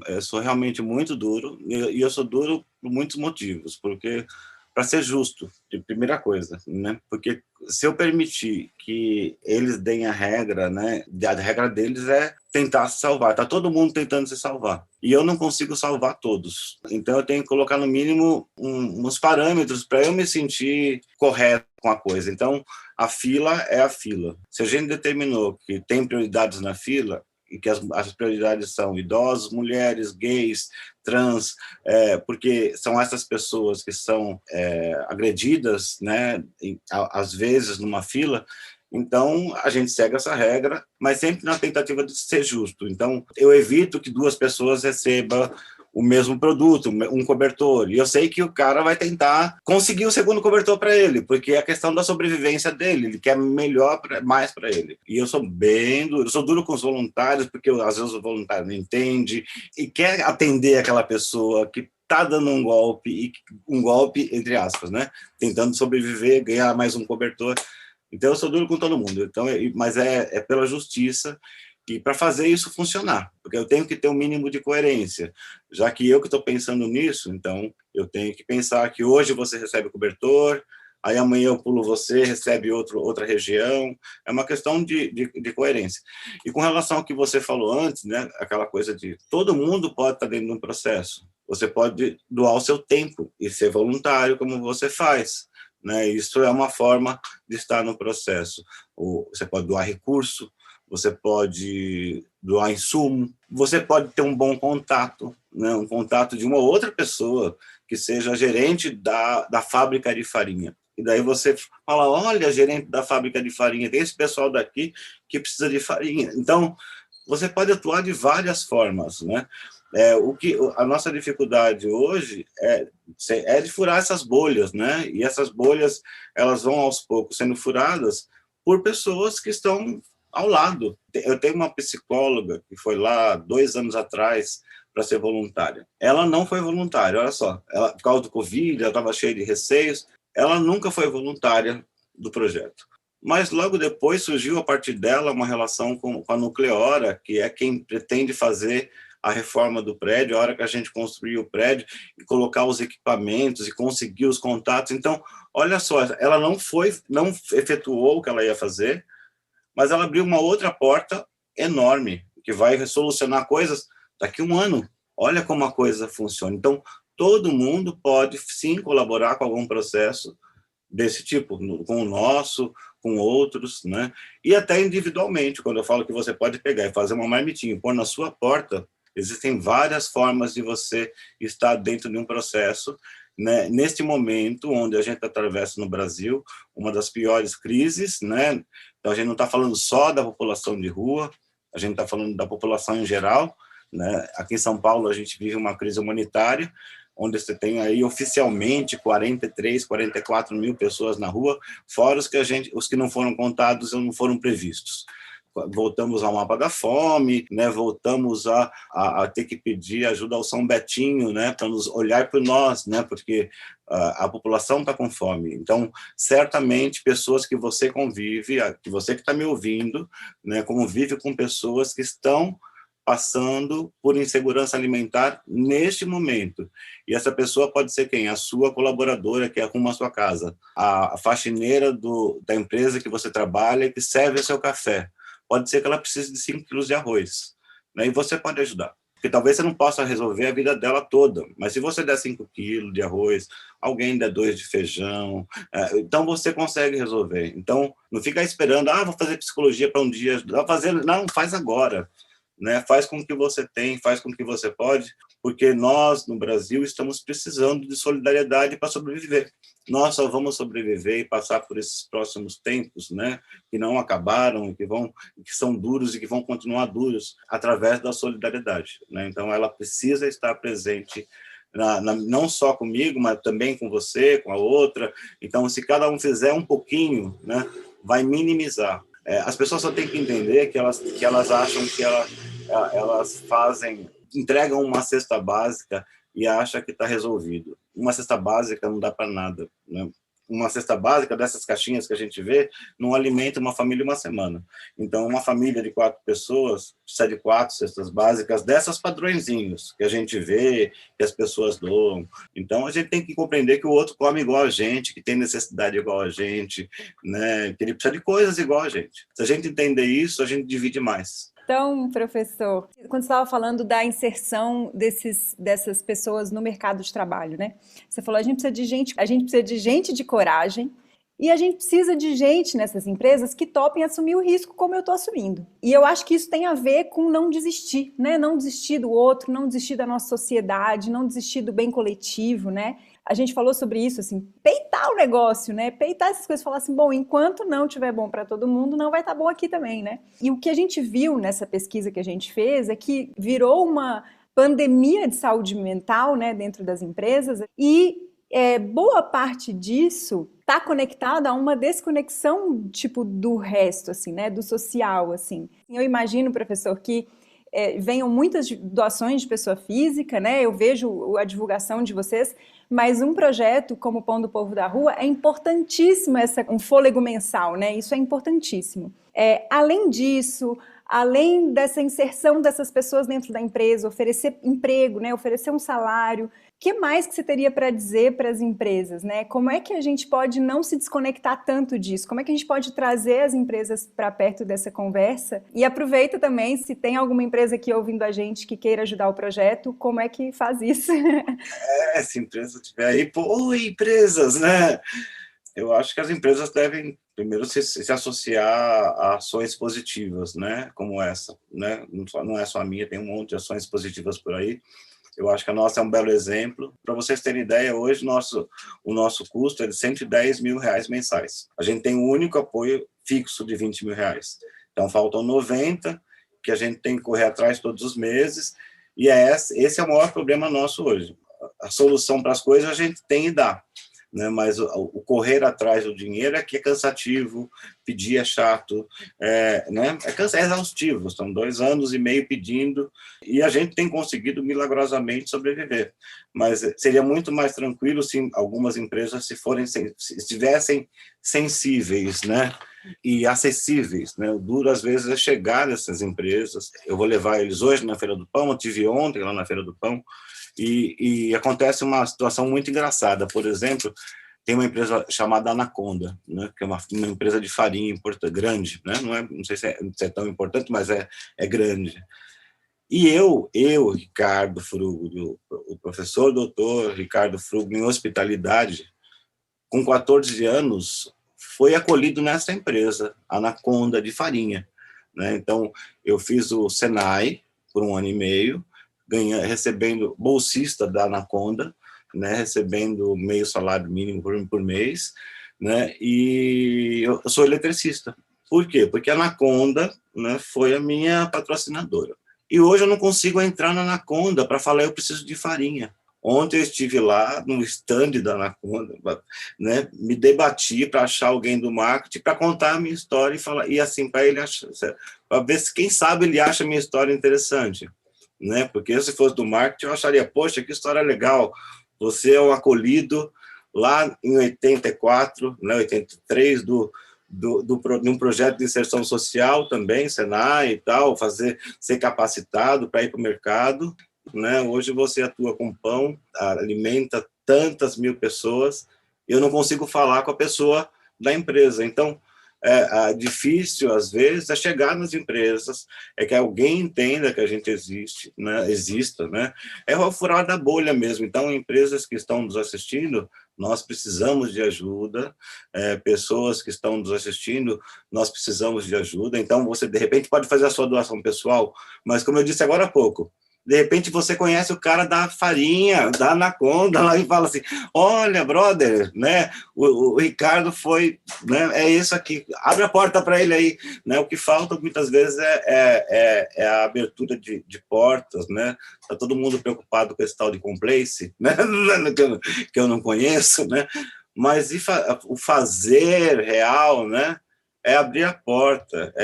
eu sou realmente muito duro, e eu sou duro por muitos motivos, porque, para ser justo, de primeira coisa, né? Porque se eu permitir que eles deem a regra, né? A regra deles é tentar se salvar, está todo mundo tentando se salvar, e eu não consigo salvar todos, então eu tenho que colocar no mínimo uns parâmetros para eu me sentir correto com a coisa. Então, a fila é a fila. Se a gente determinou que tem prioridades na fila, e que as prioridades são idosos, mulheres, gays, trans, porque são essas pessoas que são agredidas, né, às vezes numa fila. Então, a gente segue essa regra, mas sempre na tentativa de ser justo. Então, eu evito que duas pessoas recebam o mesmo produto, um cobertor. E eu sei que o cara vai tentar conseguir o segundo cobertor para ele, porque é a questão da sobrevivência dele, ele quer mais para ele. E eu sou bem duro, eu sou duro com os voluntários, porque às vezes o voluntário não entende e quer atender aquela pessoa que está dando um golpe entre aspas, né? Tentando sobreviver, ganhar mais um cobertor. Então eu sou duro com todo mundo, mas é pela justiça. E para fazer isso funcionar, porque eu tenho que ter um mínimo de coerência, já que eu que estou pensando nisso, então eu tenho que pensar que hoje você recebe cobertor, aí amanhã eu pulo você, recebe outra região, é uma questão de coerência. E com relação ao que você falou antes, né, aquela coisa de todo mundo pode estar dentro de um processo, você pode doar o seu tempo e ser voluntário como você faz, né, isso é uma forma de estar no processo. Você pode doar recurso, você pode doar insumo, você pode ter um bom contato, né? Um contato de uma outra pessoa que seja gerente da fábrica de farinha. E daí você fala, olha, gerente da fábrica de farinha, tem esse pessoal daqui que precisa de farinha. Então, você pode atuar de várias formas, né? A nossa dificuldade hoje é de furar essas bolhas, né? E essas bolhas, elas vão aos poucos sendo furadas por pessoas que estão ao lado. Eu tenho uma psicóloga que foi lá 2 anos atrás para ser voluntária. Ela não foi voluntária, olha só. Por causa do Covid, ela estava cheia de receios. Ela nunca foi voluntária do projeto. Mas logo depois surgiu a partir dela uma relação com a Nucleora, que é quem pretende fazer a reforma do prédio, a hora que a gente construir o prédio e colocar os equipamentos e conseguir os contatos. Então, olha só, ela não efetuou o que ela ia fazer, mas ela abriu uma outra porta enorme, que vai solucionar coisas daqui a um ano. Olha como a coisa funciona. Então, todo mundo pode, sim, colaborar com algum processo desse tipo, com o nosso, com outros, né? E até individualmente, quando eu falo que você pode pegar e fazer uma marmitinha, pôr na sua porta, existem várias formas de você estar dentro de um processo, né? Neste momento, onde a gente atravessa no Brasil uma das piores crises, né? Então, a gente não está falando só da população de rua, a gente está falando da população em geral, né? Aqui em São Paulo, a gente vive uma crise humanitária, onde você tem aí oficialmente 43, 44 mil pessoas na rua, fora os que não foram contados ou não foram previstos. Voltamos ao mapa da fome, né? Voltamos a ter que pedir ajuda ao São Betinho, né? Para nos olhar por nós, né? Porque a população está com fome. Então, certamente, pessoas que você convive, que você que está me ouvindo, né? Convive com pessoas que estão passando por insegurança alimentar neste momento. E essa pessoa pode ser quem? A sua colaboradora que arruma a sua casa, a faxineira da empresa que você trabalha e que serve o seu café. Pode ser que ela precise de 5 quilos de arroz, né? E você pode ajudar. Porque talvez você não possa resolver a vida dela toda, mas se você der 5 quilos de arroz, alguém der 2 de feijão, então você consegue resolver. Então, não fica esperando, vou fazer psicologia para um dia, não, faz agora. Né? Faz com o que você tem, faz com o que você pode, porque nós, no Brasil, estamos precisando de solidariedade para sobreviver. Nós só vamos sobreviver e passar por esses próximos tempos, né? Que não acabaram, que são duros e que vão continuar duros, através da solidariedade. Né? Então, ela precisa estar presente, não só comigo, mas também com você, com a outra. Então, se cada um fizer um pouquinho, né, vai minimizar. As pessoas só têm que entender que elas acham que elas entregam uma cesta básica e acham que está resolvido. Uma cesta básica não dá para nada, né? Uma cesta básica dessas caixinhas que a gente vê não alimenta uma família uma semana. Então, uma família de 4 pessoas precisa de 4 cestas básicas dessas padrõezinhos que a gente vê, que as pessoas doam. Então, a gente tem que compreender que o outro come igual a gente, que tem necessidade igual a gente, né? Que ele precisa de coisas igual a gente. Se a gente entender isso, a gente divide mais. Então, professor, quando você estava falando da inserção dessas pessoas no mercado de trabalho, né? Você falou, a gente precisa de gente de coragem e a gente precisa de gente nessas empresas que topem assumir o risco como eu estou assumindo. E eu acho que isso tem a ver com não desistir, né? Não desistir do outro, não desistir da nossa sociedade, não desistir do bem coletivo, né? A gente falou sobre isso, assim, peitar o negócio, né? Peitar essas coisas, falar assim, bom, enquanto não tiver bom para todo mundo, não vai estar bom aqui também, né? E o que a gente viu nessa pesquisa que a gente fez é que virou uma pandemia de saúde mental, né, dentro das empresas, e boa parte disso está conectada a uma desconexão, tipo, do resto, assim, né, do social, assim. Eu imagino, professor, que venham muitas doações de pessoa física, né? Eu vejo a divulgação de vocês, mas um projeto como o Pão do Povo da Rua é importantíssimo, um fôlego mensal, né? Isso é importantíssimo. Além disso, além dessa inserção dessas pessoas dentro da empresa, oferecer emprego, né? Oferecer um salário, o que mais que você teria para dizer para as empresas, né? Como é que a gente pode não se desconectar tanto disso? Como é que a gente pode trazer as empresas para perto dessa conversa? E aproveita também, se tem alguma empresa aqui ouvindo a gente que queira ajudar o projeto, como é que faz isso? Se a empresa estiver aí, oi, empresas, né? Eu acho que as empresas devem primeiro se associar a ações positivas, né? Como essa, né? Não é só a minha, tem um monte de ações positivas por aí. Eu acho que a nossa é um belo exemplo. Para vocês terem ideia, hoje o nosso custo é de R$110 mil mensais. A gente tem um único apoio fixo de R$20 mil. Então, faltam 90, que a gente tem que correr atrás todos os meses, e esse é o maior problema nosso hoje. A solução para as coisas a gente tem e dá, né? Mas o correr atrás do dinheiro é que é cansativo, pedir é chato, né? É exaustivo. Estão 2 anos e meio pedindo e a gente tem conseguido milagrosamente sobreviver. Mas seria muito mais tranquilo se algumas empresas se estivessem sensíveis, né? E acessíveis, né? O duro às vezes é chegar nessas empresas. Eu vou levar eles hoje na Feira do Pão, eu tive ontem lá na Feira do Pão. E acontece uma situação muito engraçada. Por exemplo, tem uma empresa chamada Anaconda, né, que é uma empresa de farinha grande, né, não sei se é tão importante, mas é grande. E eu, Ricardo Frugli, o professor doutor Ricardo Frugli, em hospitalidade, com 14 anos, foi acolhido nessa empresa, Anaconda de farinha, né? Então, eu fiz o Senai por 1 ano e meio, recebendo bolsista da Anaconda, né? Recebendo meio salário mínimo por mês, né? E eu sou eletricista. Por quê? Porque a Anaconda, né, foi a minha patrocinadora. E hoje eu não consigo entrar na Anaconda para falar eu preciso de farinha. Ontem eu estive lá no stand da Anaconda, né, me debati para achar alguém do marketing para contar a minha história e falar, e assim, para ele achar, para ver se, quem sabe, ele acha a minha história interessante, né? Porque se fosse do marketing eu acharia, poxa, que história legal, você é um acolhido lá em 84, né, 83, de um projeto de inserção social também, Senai e tal, ser capacitado para ir para o mercado, né? Hoje você atua com pão, alimenta tantas mil pessoas, e eu não consigo falar com a pessoa da empresa. Então, difícil, às vezes, é chegar nas empresas, é que alguém entenda que a gente exista, né? É o furar da bolha mesmo. Então, empresas que estão nos assistindo, nós precisamos de ajuda, pessoas que estão nos assistindo, nós precisamos de ajuda. Então, você, de repente, pode fazer a sua doação pessoal, mas, como eu disse agora há pouco, de repente você conhece o cara da farinha, da Anaconda, lá e fala assim, olha, brother, né, o Ricardo foi, né, é isso aqui, abre a porta para ele aí, né, o que falta muitas vezes é a abertura de portas, né, tá todo mundo preocupado com esse tal de compliance, né, que eu não conheço, né, mas o fazer real, né, é abrir a porta,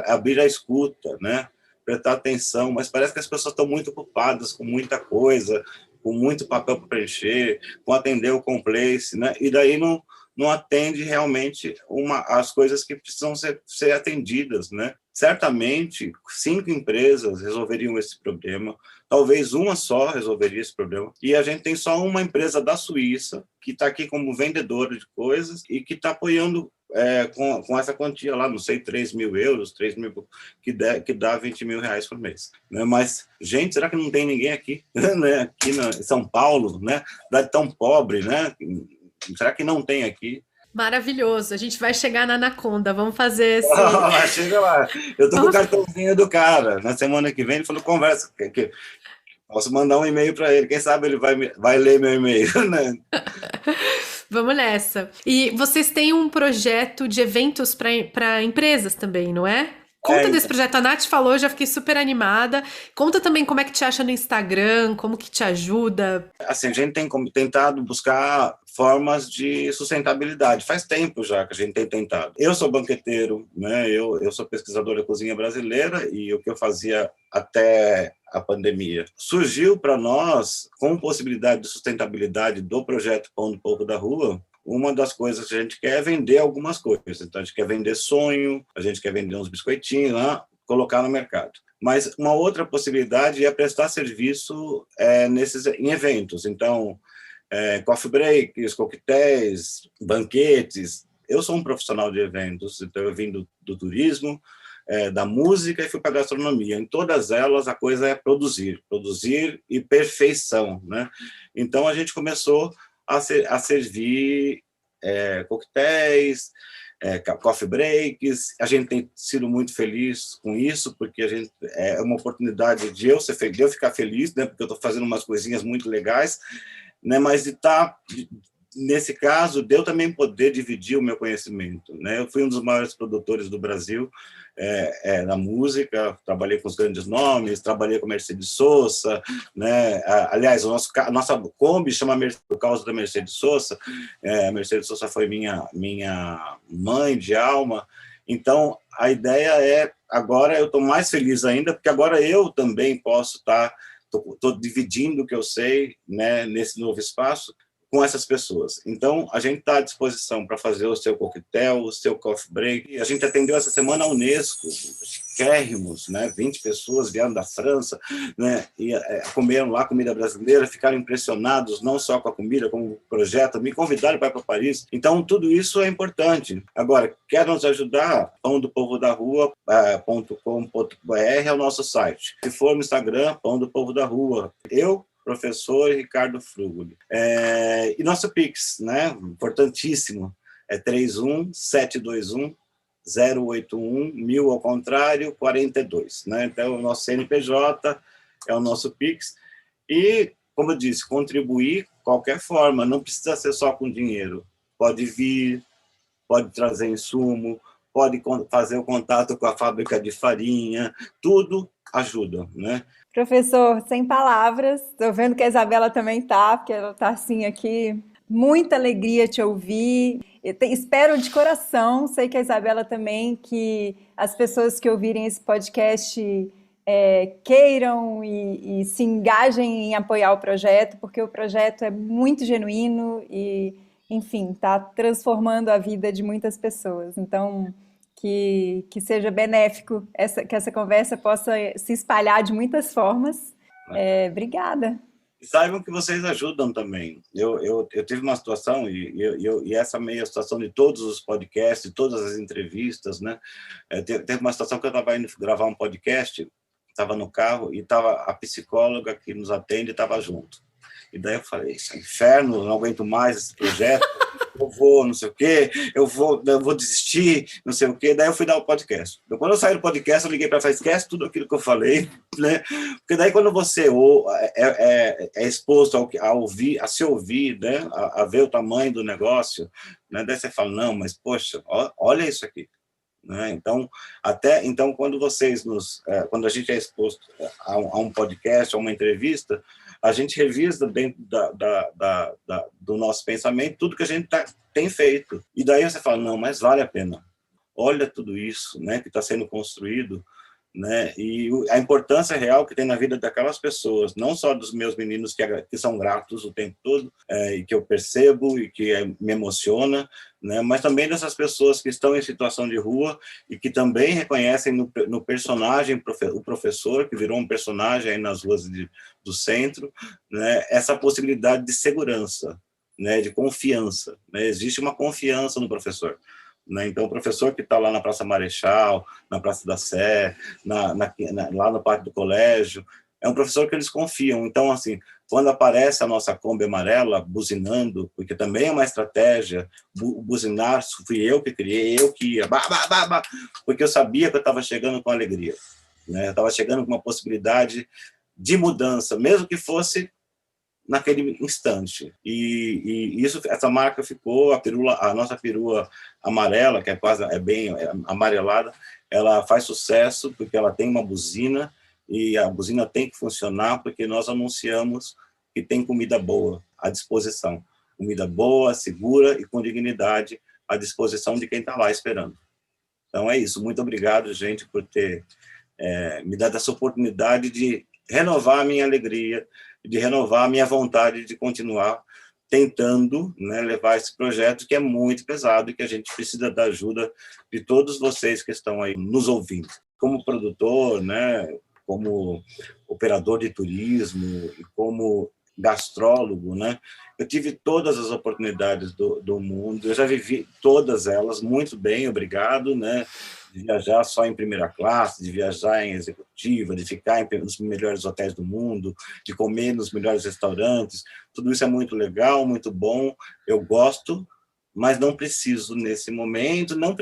abrir a escuta, né, prestar atenção, mas parece que as pessoas estão muito ocupadas com muita coisa, com muito papel para preencher, com atender o compliance, né? E daí não atende realmente as coisas que precisam ser atendidas, né? Certamente, 5 empresas resolveriam esse problema, talvez uma só resolveria esse problema, e a gente tem só uma empresa da Suíça que está aqui como vendedora de coisas e que está apoiando com essa quantia lá, não sei, 3 mil euros, 3 mil, que dá 20 mil reais por mês. Né? Mas, gente, será que não tem ninguém aqui? Né? Aqui em São Paulo, né? Cidade tão pobre, né? Será que não tem aqui? Maravilhoso. A gente vai chegar na Anaconda. Vamos fazer esse. Chega lá. Eu tô com o cartãozinho do cara. Na semana que vem ele falou, conversa. Posso mandar um e-mail para ele. Quem sabe ele vai ler meu e-mail, né? Vamos nessa. E vocês têm um projeto de eventos para empresas também, não é? Conta desse projeto. A Nath falou, já fiquei super animada. Conta também como é que te acha no Instagram, como que te ajuda. Assim, a gente tem tentado buscar formas de sustentabilidade. Faz tempo já que a gente tem tentado. Eu sou banqueteiro, né? Eu sou pesquisador da cozinha brasileira e o que eu fazia até a pandemia surgiu para nós com possibilidade de sustentabilidade do projeto Pão do Povo da Rua. Uma das coisas que a gente quer é vender algumas coisas. Então, a gente quer vender sonho, a gente quer vender uns biscoitinhos lá, colocar no mercado. Mas uma outra possibilidade é prestar serviço em eventos. Então, coffee breaks, coquetéis, banquetes. Eu sou um profissional de eventos, então eu vim do turismo, da música e fui para a gastronomia. Em todas elas, a coisa é produzir e perfeição, né? Então, a gente começou a servir coquetéis, coffee breaks. A gente tem sido muito feliz com isso, porque é uma oportunidade de eu ficar feliz, né? Porque eu estou fazendo umas coisinhas muito legais, né? Mas nesse caso, de eu também poder dividir o meu conhecimento, né? Eu fui um dos maiores produtores do Brasil na música, trabalhei com os grandes nomes, trabalhei com Mercedes Sosa, né? Aliás, a nossa Kombi chama por causa da Mercedes Sosa. A Mercedes Sosa foi minha mãe de alma. Então, a ideia agora eu estou mais feliz ainda, porque agora eu também posso estou dividindo o que eu sei, né, nesse novo espaço, com essas pessoas. Então, a gente está à disposição para fazer o seu coquetel, o seu coffee break. A gente atendeu essa semana a Unesco, chiquérrimos, né? 20 pessoas vieram da França, né? E comeram lá comida brasileira, ficaram impressionados não só com a comida, como com o projeto, me convidaram para ir para Paris. Então, tudo isso é importante. Agora, quer nos ajudar? pãodopovodarrua.com.br é o nosso site. Se for no Instagram, Pão do Povo da Rua. Eu, professor Ricardo Frugoli. E nosso Pix, né? Importantíssimo, é 31721-081-1000 ao contrário, 42. Né? Então, o nosso CNPJ é o nosso Pix. E, como eu disse, contribuir de qualquer forma, não precisa ser só com dinheiro. Pode vir, pode trazer insumo, pode fazer o contato com a fábrica de farinha, tudo ajuda, né? Professor, sem palavras, estou vendo que a Isabela também está, porque ela está assim aqui, muita alegria te ouvir, espero de coração, sei que a Isabela também, que as pessoas que ouvirem esse podcast queiram e se engajem em apoiar o projeto, porque o projeto é muito genuíno e, enfim, está transformando a vida de muitas pessoas, então que seja benéfico, que essa conversa possa se espalhar de muitas formas. Obrigada. E saibam que vocês ajudam também. Eu tive uma situação, e essa meia situação de todos os podcasts, de todas as entrevistas, né? Teve uma situação que eu estava indo gravar um podcast, estava no carro, e estava a psicóloga que nos atende estava junto. E daí eu falei, isso é inferno, não aguento mais esse projeto, eu vou, não sei o quê, eu vou desistir, não sei o quê. Daí eu fui dar o podcast. Então, quando eu saí do podcast, eu liguei para ela e falei, esquece tudo aquilo que eu falei, né? Porque daí quando você é exposto a ouvir, a se ouvir, né? A ver o tamanho do negócio, né? Daí você fala, não, mas poxa, olha isso aqui. Né? Então, quando quando a gente é exposto a um podcast, a uma entrevista, a gente revisa dentro do nosso pensamento tudo que a gente tem feito. E daí você fala, não, mas vale a pena. Olha tudo isso, né, que está sendo construído, né, e a importância real que tem na vida daquelas pessoas, não só dos meus meninos que são gratos o tempo todo, e que eu percebo e que me emociona, né, mas também dessas pessoas que estão em situação de rua e que também reconhecem no personagem, o professor, que virou um personagem aí nas ruas do centro, né, essa possibilidade de segurança, né, de confiança. Né, existe uma confiança no professor. Né? Então, o professor que está lá na Praça Marechal, na Praça da Sé, lá no Parque do Colégio, é um professor que eles confiam. Então, assim, quando aparece a nossa Kombi amarela buzinando, porque também é uma estratégia, buzinar, fui eu que criei, eu que ia, porque eu sabia que eu estava chegando com alegria. Né? Eu estava chegando com uma possibilidade de mudança, mesmo que fosse naquele instante. E essa marca ficou, a nossa perua amarela, que é bem amarelada, ela faz sucesso porque ela tem uma buzina, e a buzina tem que funcionar porque nós anunciamos que tem comida boa à disposição. Comida boa, segura e com dignidade à disposição de quem está lá esperando. Então é isso. Muito obrigado, gente, por ter me dado essa oportunidade de renovar a minha alegria, de renovar a minha vontade de continuar tentando, né, levar esse projeto que é muito pesado e que a gente precisa da ajuda de todos vocês que estão aí nos ouvindo. Como produtor, né, como operador de turismo e como gastrólogo, né, eu tive todas as oportunidades do mundo, eu já vivi todas elas muito bem, obrigado, né, de viajar só em primeira classe, de viajar em executiva, de ficar nos melhores hotéis do mundo, de comer nos melhores restaurantes. Tudo isso é muito legal, muito bom, eu gosto, mas não preciso nesse momento, não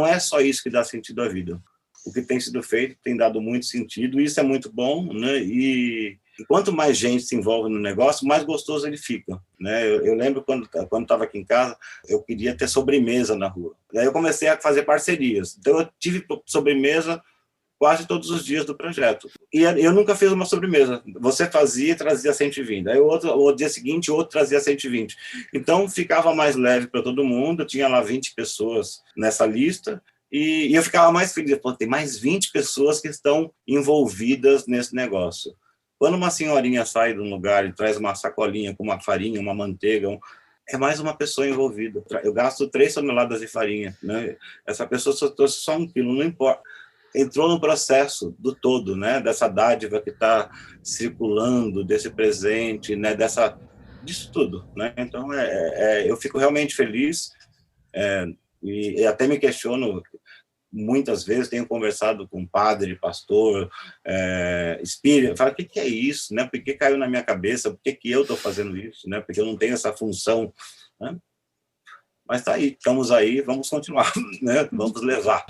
é só isso que dá sentido à vida. O que tem sido feito tem dado muito sentido, isso é muito bom, né? E quanto mais gente se envolve no negócio, mais gostoso ele fica, né? Eu lembro quando estava aqui em casa, eu queria ter sobremesa na rua. Daí eu comecei a fazer parcerias. Então eu tive sobremesa quase todos os dias do projeto. E eu nunca fiz uma sobremesa. Você fazia e trazia 120. Aí o dia seguinte, o outro trazia 120. Então ficava mais leve para todo mundo. Tinha lá 20 pessoas nessa lista. E eu ficava mais feliz. Pô, tem mais 20 pessoas que estão envolvidas nesse negócio. Quando uma senhorinha sai de um lugar e traz uma sacolinha com uma farinha, uma manteiga, é mais uma pessoa envolvida. Eu gasto 3 toneladas de farinha, né? Essa pessoa só trouxe só 1 quilo, não importa. Entrou no processo do todo, né? Dessa dádiva que está circulando, desse presente, né? Disso tudo, né? Então, eu fico realmente feliz e até me questiono muitas vezes, tenho conversado com padre, pastor, espírita, falo, o que é isso, né? Por que caiu na minha cabeça? Por que eu estou fazendo isso, né? Porque eu não tenho essa função, né? Mas tá aí, estamos aí, vamos continuar, né? Vamos levar.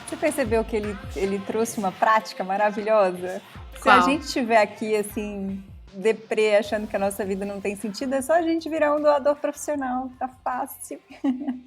Você percebeu que ele trouxe uma prática maravilhosa? Se Qual? a gente estiver aqui, assim, deprê, achando que a nossa vida não tem sentido, é só a gente virar um doador profissional, tá fácil.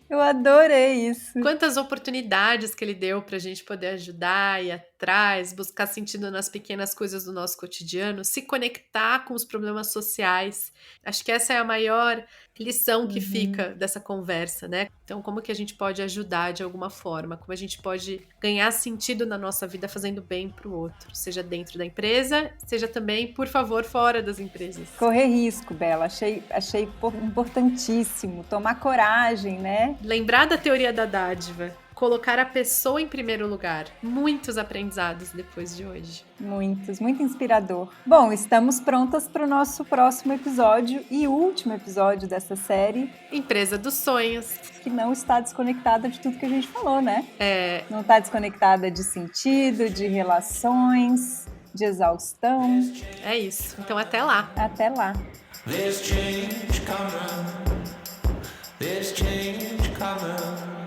Eu adorei isso. Quantas oportunidades que ele deu pra gente poder ajudar, ir atrás, buscar sentido nas pequenas coisas do nosso cotidiano, se conectar com os problemas sociais. Acho que essa é a maior lição que fica dessa conversa, né? Então, como que a gente pode ajudar de alguma forma? Como a gente pode ganhar sentido na nossa vida fazendo bem pro outro? Seja dentro da empresa, seja também, por favor, fora das empresas. Correr risco, Bela. Achei importantíssimo. Tomar coragem, né? Lembrar da teoria da dádiva. Colocar a pessoa em primeiro lugar. Muitos aprendizados depois de hoje. Muitos, muito inspirador. Bom, estamos prontas para o nosso próximo episódio e último episódio dessa série. Empresa dos sonhos. Que não está desconectada de tudo que a gente falou, né? Não está desconectada de sentido, de relações, de exaustão. É isso. Então até lá. Até lá. There's change coming. There's change coming.